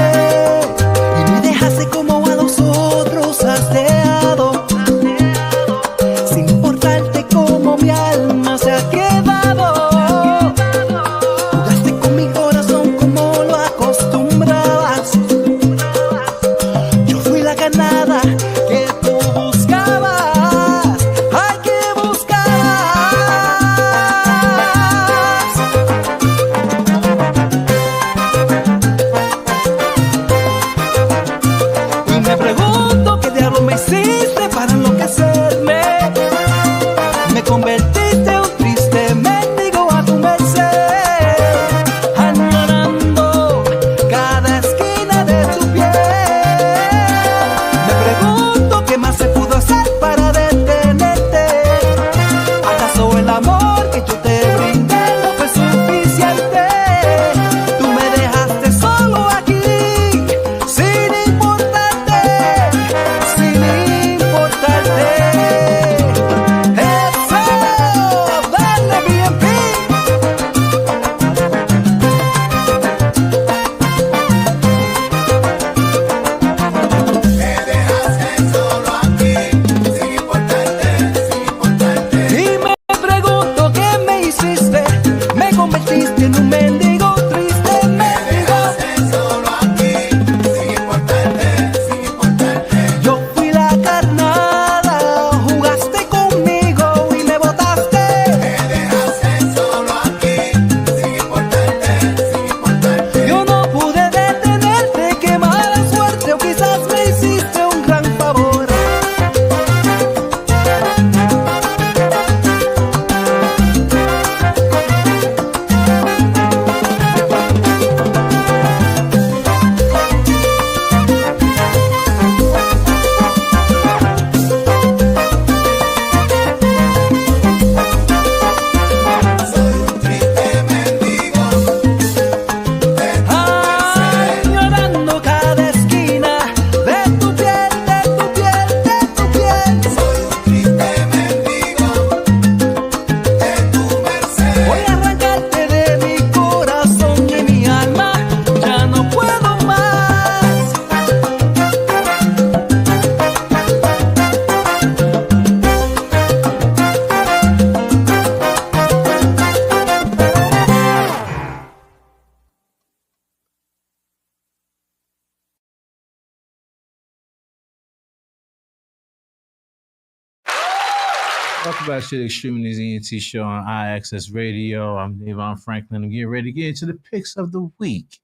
Welcome back to the Extremities ENT show on IAXS Radio. I'm Davon Franklin. I'm getting ready to get into the picks of the week.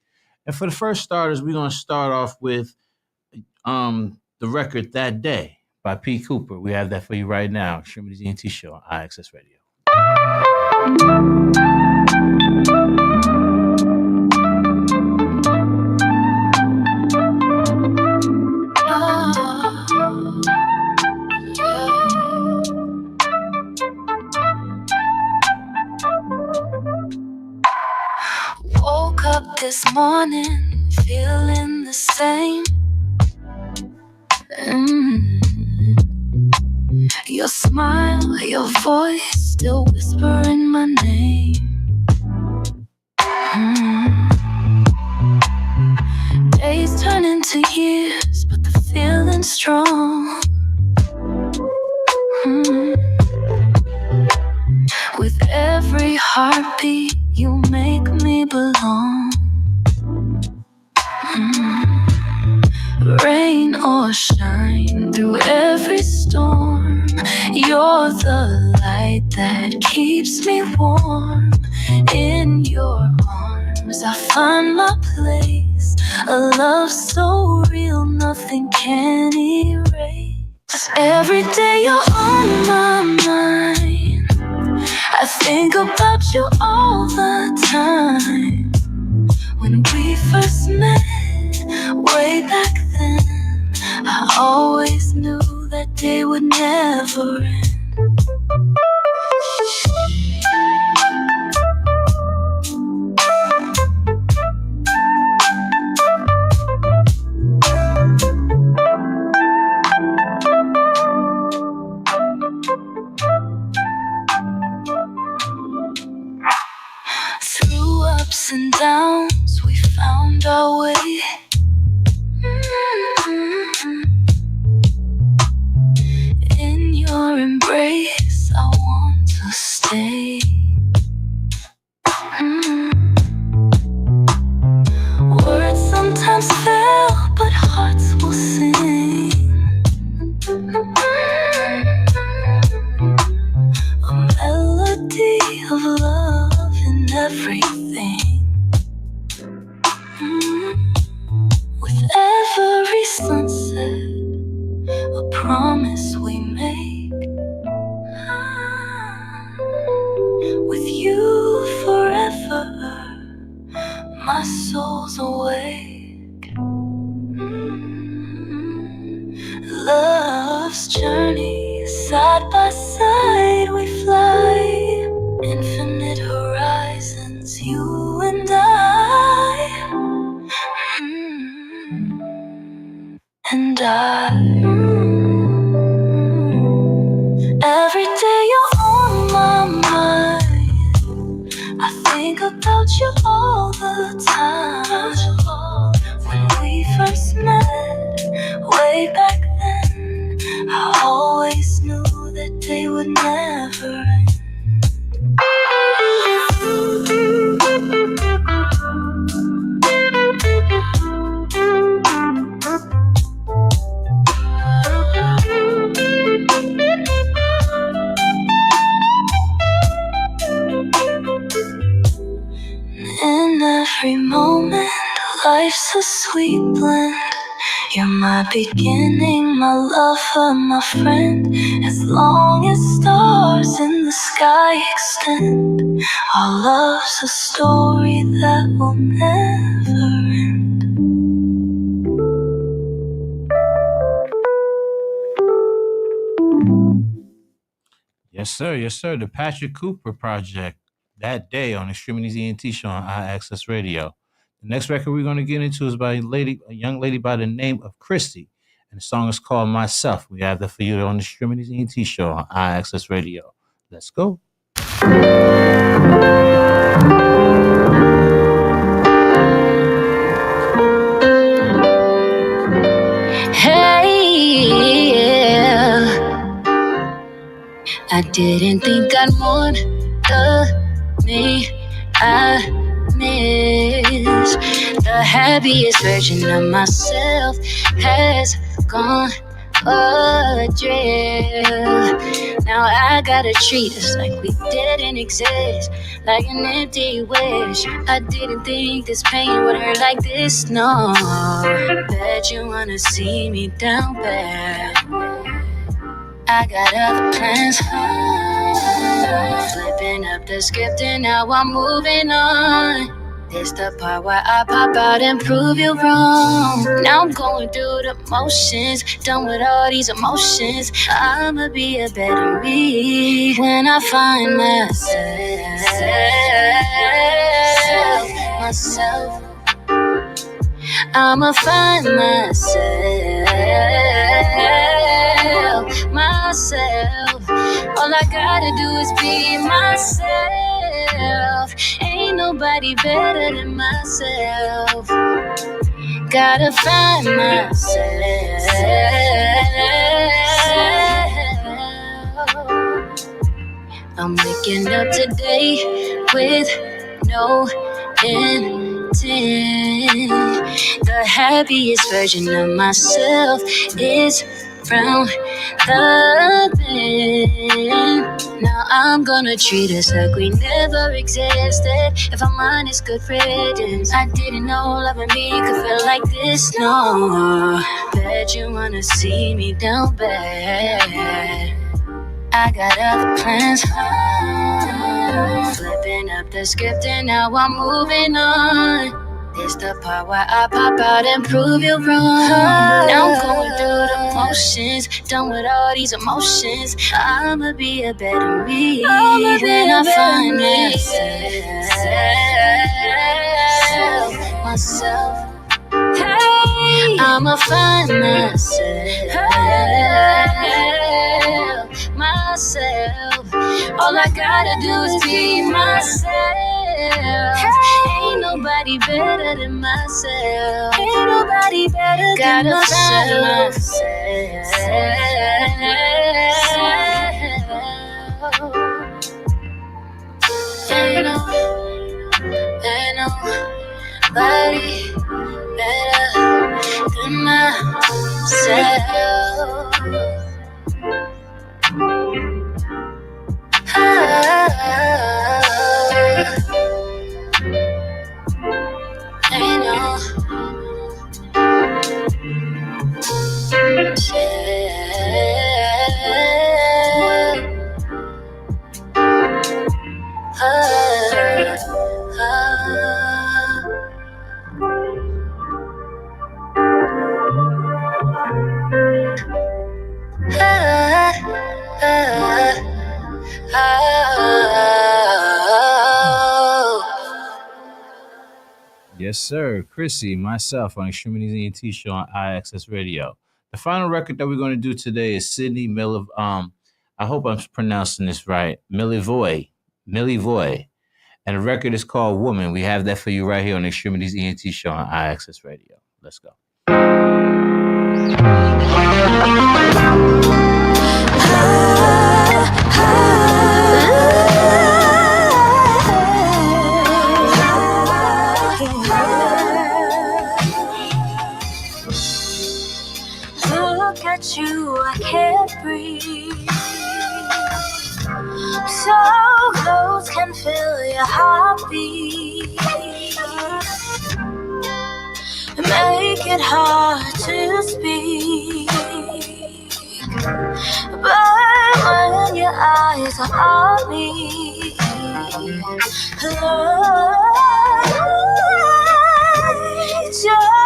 And for the first starters, we're going to start off with the record That Day by P. Cooper. We have that for you right now. Extremities ENT show on IAXS Radio. Woke up this morning feeling the same. Your smile, your voice, still whispering my name. Days turn into years, but the feeling's strong. With every heartbeat, you make me belong. Rain or shine, through every storm, you're the light that keeps me warm. In your arms, I find my place. A love so real, nothing can erase. Every day you're on my mind. I think about you all the time. When we first met, way back then, I always knew that day would never end. Through ups and downs, we found our way. In your embrace, I want to stay. Words sometimes fail, but hearts will sing. A melody of love in everything. With every sunset, a promise we make. With you forever, my soul's awake. Love's journey, side by side we fly. Infinite horizons, you and I. And every day you're on my mind. I think about you all the time. When we first met, way back then, I always knew that day would never end. In every moment, life's a sweet blend. You're my beginning, my lover, my friend. As long as stars in the sky extend, our love's a story that will never end. Yes, sir. Yes, sir. The Patrick Cooper Project. That Day on Extremities ENT show on IAXS Radio. The next record we're going to get into is by a young lady by the name of Christy. And the song is called Myself. We have that for you on the Extremities ENT show on IAXS Radio. Let's go. Hey, yeah. I didn't think I'd want me I miss. The happiest version of myself has gone a drill. Now I gotta treat us like we didn't exist, like an empty wish. I didn't think this pain would hurt like this, no. Bet you wanna see me down bad. I got other plans. Flipping up the script and now I'm moving on. This the part where I pop out and prove you wrong. Now I'm going through the motions, done with all these emotions. I'ma be a better me when I find myself. I'ma find myself. All I gotta do is be myself. Ain't nobody better than myself. Gotta find myself. I'm waking up today with no intent. The happiest version of myself is from the pen. Now I'm gonna treat us like we never existed. If I'm honest, good riddance. I didn't know loving me could feel like this, no. Bet you wanna see me down bad. I got other plans. Flipping up the script and now I'm moving on. This the part where I pop out and prove you wrong. Now I'm going through the motions, done with all these emotions. I'ma be a better me when I find myself. Hey, I'ma find myself. All I gotta do is be myself. Ain't nobody better than myself. Ain't nobody better than myself. Ain't nobody better than myself. Yes, sir. Chrissy, myself on Extremities ENT show on IAXIS Radio. The final record that we're going to do today is Sydney Miller. I hope I'm pronouncing this right. Milivoy. And the record is called Woman. We have that for you right here on Extremities ENT show on IAXIS Radio. Let's go. Look at you, I can't breathe. So close, can feel your heartbeat. Make it hard to speak. But when your eyes are on me,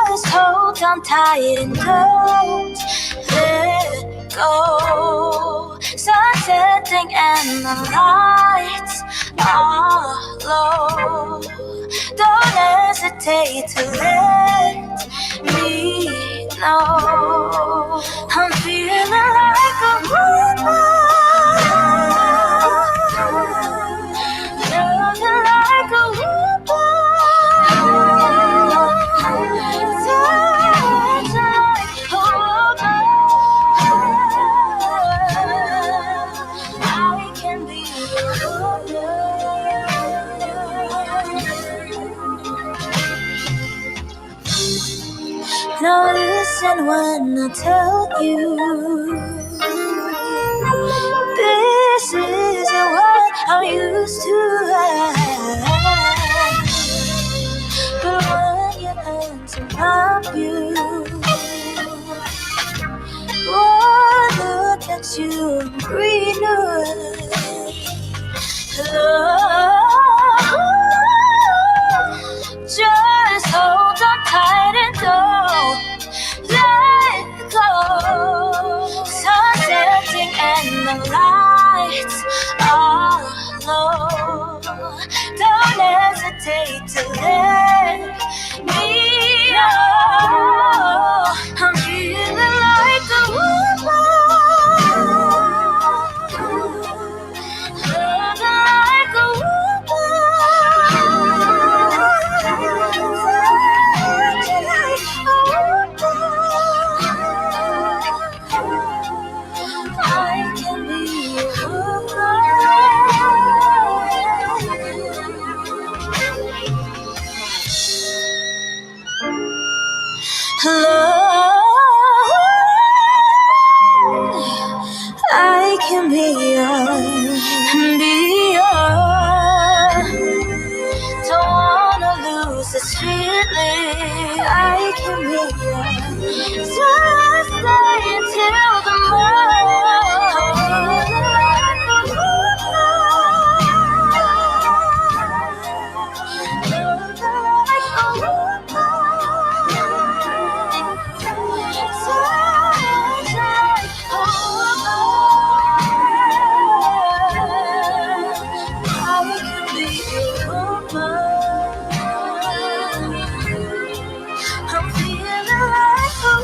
just hold on tight and don't let go. Sun setting and the lights are low. Don't hesitate to let me know. I'm feeling like a woman. Feeling like a woman. Touch like a woman. I can be a woman. Now listen when I tell you, this isn't what I'm used to have. But when you enter my view, oh, look at you, renewed love. Just hold on tight and don't let go. Sun setting and the lights are low. Don't hesitate to let me know. I'm feeling like a woman, loving like a I can be a woman. Love, I can be yours. Don't wanna lose this feeling. I can be yours. Just stay until the I'm feeling like a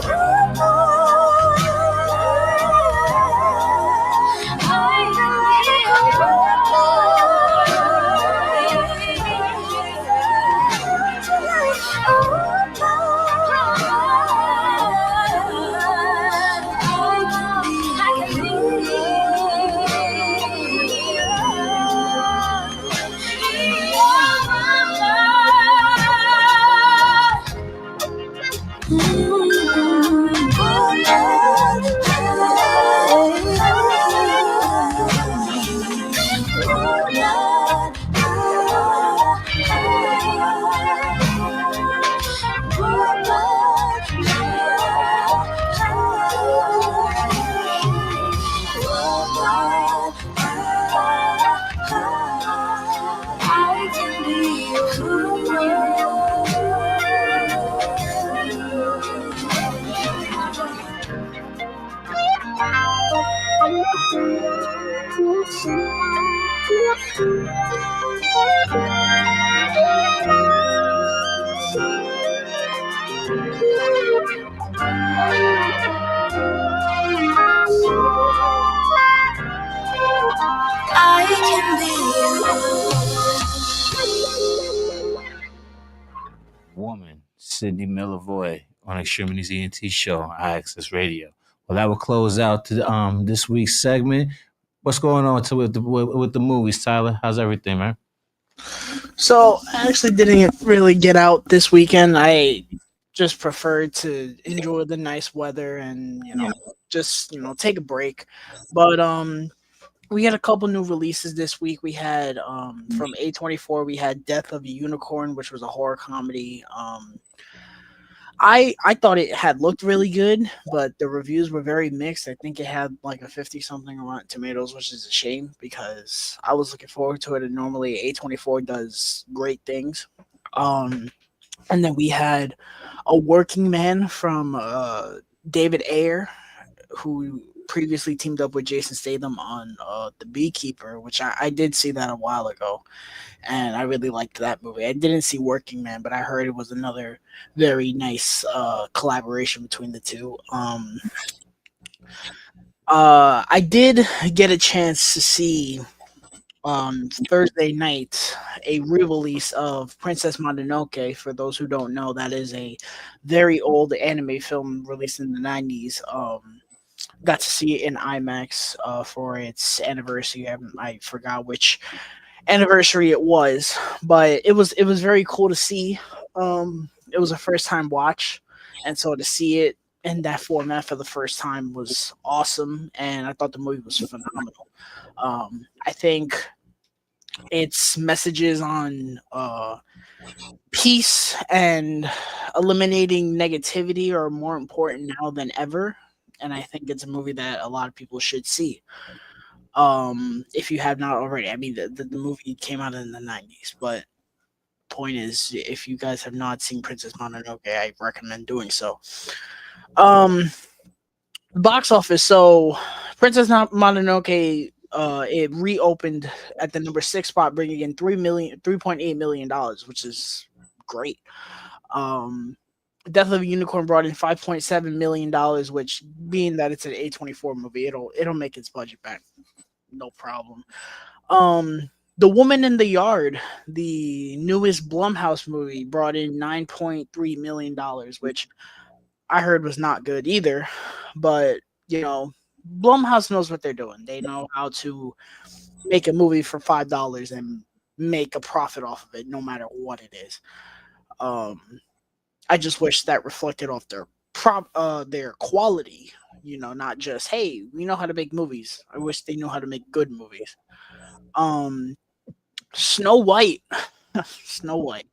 I can be Woman, Sydney Millivoy on Extremities ENT show on IAXIS Radio. Well, that will close out to this week's segment. What's going on with the movies, Tyler? How's everything, man? So I actually didn't really get out this weekend. I just preferred to enjoy the nice weather and just take a break. But we had a couple new releases this week. We had from A24, we had Death of a Unicorn, which was a horror comedy. I thought it had looked really good, but the reviews were very mixed. I think it had like a 50-something on Rotten Tomatoes, which is a shame because I was looking forward to it, and normally A24 does great things. And then we had A Working Man from David Ayer, who previously teamed up with Jason Statham on The Beekeeper, which I did see that a while ago, and I really liked that movie. I didn't see Working Man, but I heard it was another very nice collaboration between the two. I did get a chance to see Thursday night a re-release of Princess Mononoke. For those who don't know, that is a very old anime film released in the 90s. Got to see it in IMAX for its anniversary. I forgot which anniversary it was, but it was very cool to see. It was a first time watch, and so to see it in that format for the first time was awesome, and I thought the movie was phenomenal. I think its messages on peace and eliminating negativity are more important now than ever, and I think it's a movie that a lot of people should see. If you have not already. I mean, the movie came out in the 90s, but point is, if you guys have not seen Princess Mononoke, I recommend doing so. Um, Box office. So, Mononoke, it reopened at the number 6 spot, bringing in $3.8 million, which is great. Death of a Unicorn brought in $5.7 million, which, being that it's an A24 movie, it'll make its budget back, no problem. The Woman in the Yard, the newest Blumhouse movie, brought in $9.3 million, which I heard was not good either. But, Blumhouse knows what they're doing. They know how to make a movie for $5 and make a profit off of it, no matter what it is. I just wish that reflected off their quality, not just, hey, we know how to make movies. I wish they knew how to make good movies. Snow White. Snow White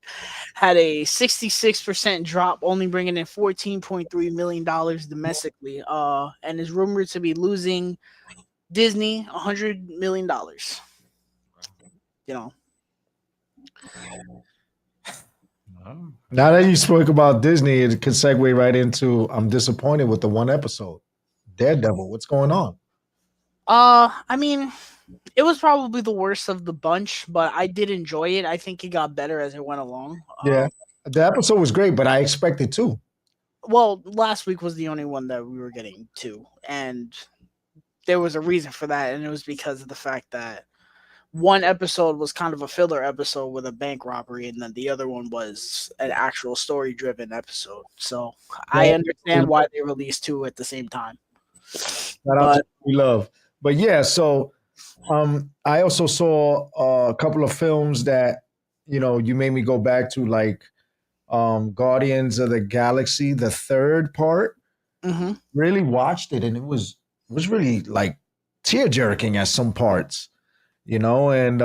had a 66% drop, only bringing in $14.3 million domestically, and is rumored to be losing Disney $100 million. Now that you spoke about Disney, it could segue right into I'm disappointed with the one episode. Daredevil, what's going on? I mean, it was probably the worst of the bunch, but I did enjoy it. I think it got better as it went along. Yeah, the episode was great, but I expected two. Well, last week was the only one that we were getting two, and there was a reason for that, and it was because of the fact that one episode was kind of a filler episode with a bank robbery, and then the other one was an actual story-driven episode. So I understand why they released two at the same time. We love. But yeah, so I also saw a couple of films that you made me go back to, like Guardians of the Galaxy, the third part. Mm-hmm. Really watched it, and it was really like tear jerking at some parts, and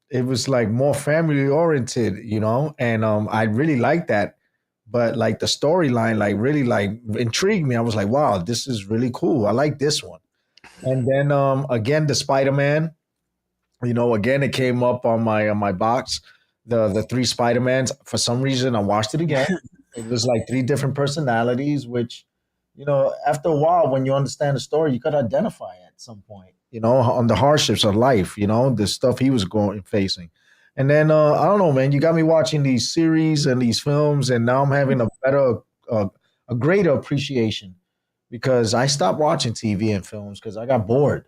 it was like more family oriented, and I really liked that. But like the storyline, like really like intrigued me. I was like, wow, this is really cool. I like this one. And then again, the Spider-Man, again it came up on my box, the three Spider-Mans. For some reason, I watched it again. It was like three different personalities, which after a while, when you understand the story, you could identify at some point, on the hardships of life, the stuff he was facing. And then I don't know, man, you got me watching these series and these films, and now I'm having a greater appreciation, because I stopped watching TV and films because I got bored.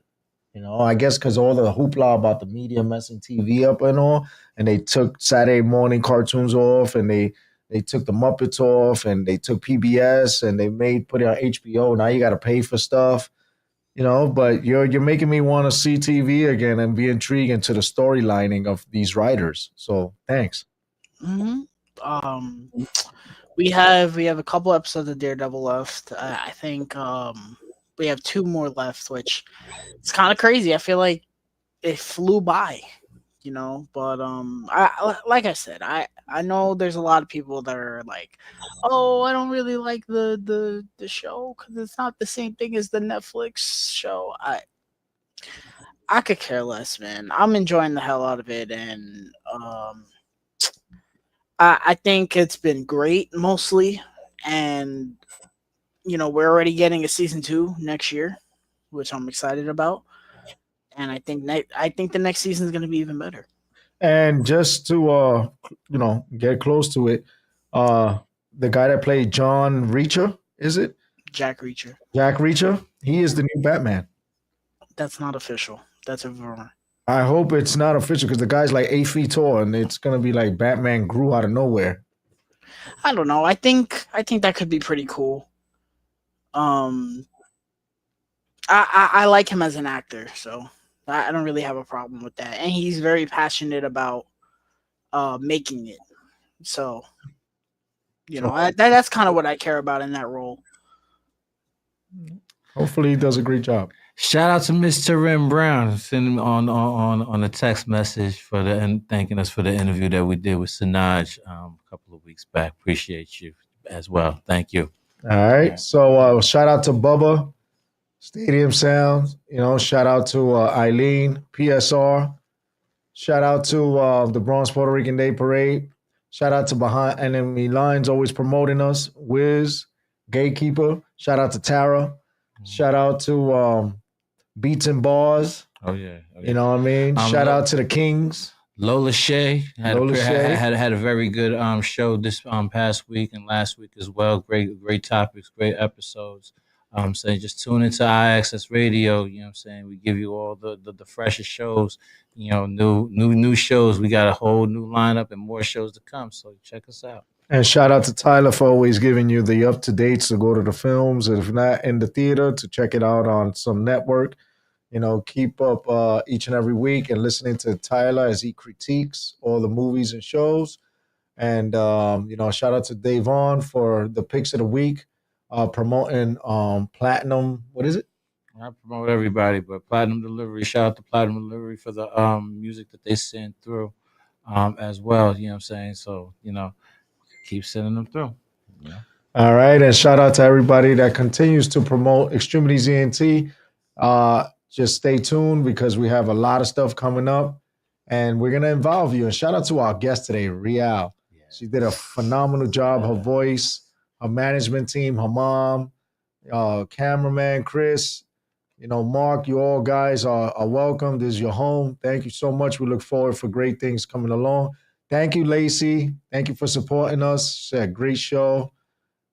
I guess because all the hoopla about the media messing TV up and all, and they took Saturday morning cartoons off, and they took the Muppets off, and they took PBS, and they put it on HBO. Now you got to pay for stuff, But you're making me want to see TV again and be intrigued into the storylining of these writers. So thanks. Mm-hmm. We have a couple episodes of Daredevil left. I think we have two more left, which it's kind of crazy. I feel like it flew by, But like I said, I know there's a lot of people that are like, oh, I don't really like the show because it's not the same thing as the Netflix show. I could care less, man. I'm enjoying the hell out of it, and I think it's been great mostly, and we're already getting a season 2 next year, which I'm excited about, and I think the next season is going to be even better. And just to get close to it, the guy that played John Reacher, is it Jack Reacher? Jack Reacher, he is the new Batman. That's not official. That's a rumor. I hope it's not official, because the guy's like 8 feet tall, and it's gonna be like Batman grew out of nowhere. I don't know. I think that could be pretty cool. I like him as an actor, so I don't really have a problem with that. And he's very passionate about making it. So You know, that's kind of what I care about in that role. Hopefully, he does a great job. Shout out to Miss Tarim Brown sending on a text message and thanking us for the interview that we did with Sinaj a couple of weeks back. Appreciate you as well. Thank you. All right. So shout out to Bubba, Stadium Sounds. You know, shout out to Eileen, PSR. Shout out to the Bronx Puerto Rican Day Parade. Shout out to Behind Enemy Lines, always promoting us. Wiz, Gatekeeper. Shout out to Tara. Shout out to Beats and Bars. Oh yeah. You know what I mean? Shout out to the Kings. Lola Shea had a very good show this past week and last week as well. Great topics, great episodes. So just tune into IAXIS Radio. You know what I'm saying? We give you all the freshest shows. You know, new shows. We got a whole new lineup and more shows to come. So check us out. And shout out to Tyler for always giving you the up-to-dates to go to the films. And if not in the theater, to check it out on some network. You know, keep up each and every week and listening to Tyler as he critiques all the movies and shows. And, you know, shout out to Dave Vaughn for the picks of the week, promoting Platinum. What is it? I promote everybody, but Platinum Delivery. Shout out to Platinum Delivery for the music that they send through as well. You know what I'm saying? So, you know, keep sending them through. Yeah. All right. And shout out to everybody that continues to promote Extremities ENT. Just stay tuned because we have a lot of stuff coming up and we're going to involve you. And shout out to our guest today, Rial. Yeah. She did a phenomenal job. Her voice, her management team, her mom, cameraman, Chris, you know, Mark, you all guys are welcome. This is your home. Thank you so much. We look forward for great things coming along. Thank you, Lacey. Thank you for supporting us. She had a great show.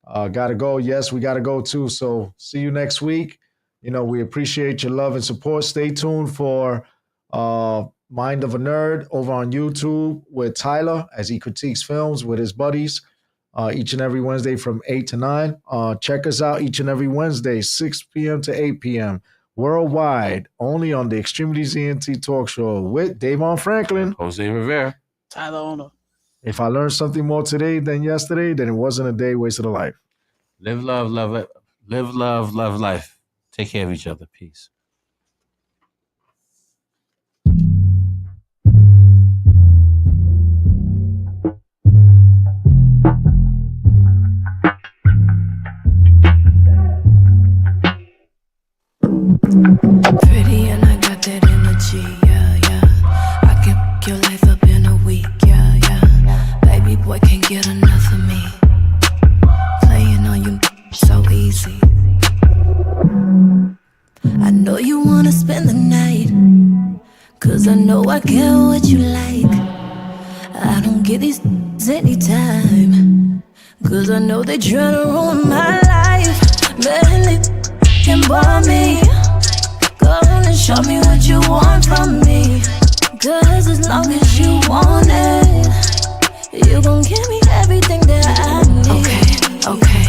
Got to go. Yes, we got to go too. So see you next week. You know, we appreciate your love and support. Stay tuned for Mind of a Nerd over on YouTube with Tyler as he critiques films with his buddies each and every Wednesday from 8 to 9. Check us out each and every Wednesday, 6 p.m. to 8 p.m. worldwide, only on the Extremities ENT Talk Show with Davon Franklin, Jose Rivera, Tyler Ono. If I learned something more today than yesterday, then it wasn't a day wasted a life. Live love, love life. Take care of each other. Peace. Pretty and I got that energy, yeah. I can pick your life up in a week, yeah. Baby boy can't get enough of me. Playing on you so easy. I know you wanna spend the night, 'cause I know I get what you like. I don't get these anytime, 'cause I know they try to ruin my life. Man, they can bore me. Go on and show me what you want from me, 'cause as long as you want it, you gon' give me everything that I need. Okay.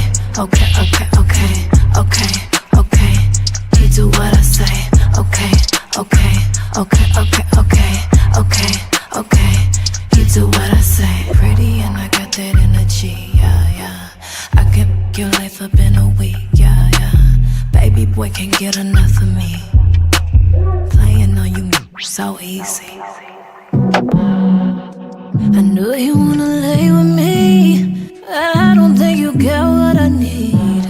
You do what I say. Okay. You do what I say. Pretty and I got that energy, yeah. I can pick your life up in a week, yeah. Baby boy can't get enough of me. Playing on you so easy. I knew you wanna lay with me. I don't think you get what I need,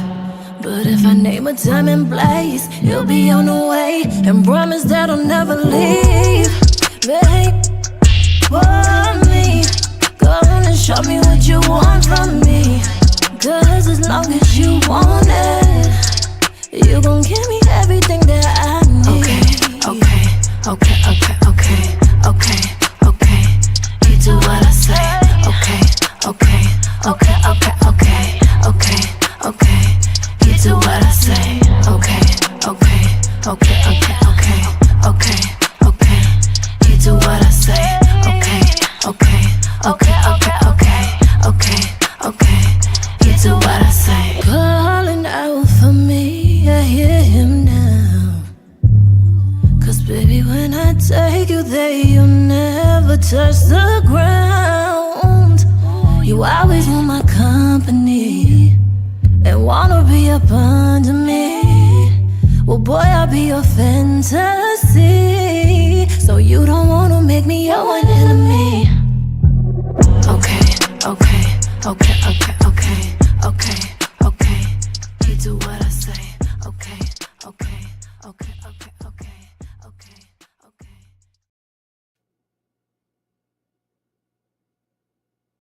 but if I name a time and place, you'll be on the way, and promise that I'll never leave. Babe, for me, go on and show me what you want from me, 'cause as long as you want it, you gon' give me everything that I need. Okay. You do what I say. Okay. You do what I say. Okay. You do what I say. Okay. You do what I say. Calling out for me, I hear him now. 'Cause baby, when I take you there, you'll never touch the ground. You always want my company. wanna be up under me. Well, boy, I'll be your fantasy. So you don't wanna make me your one enemy. Okay, okay, okay, okay.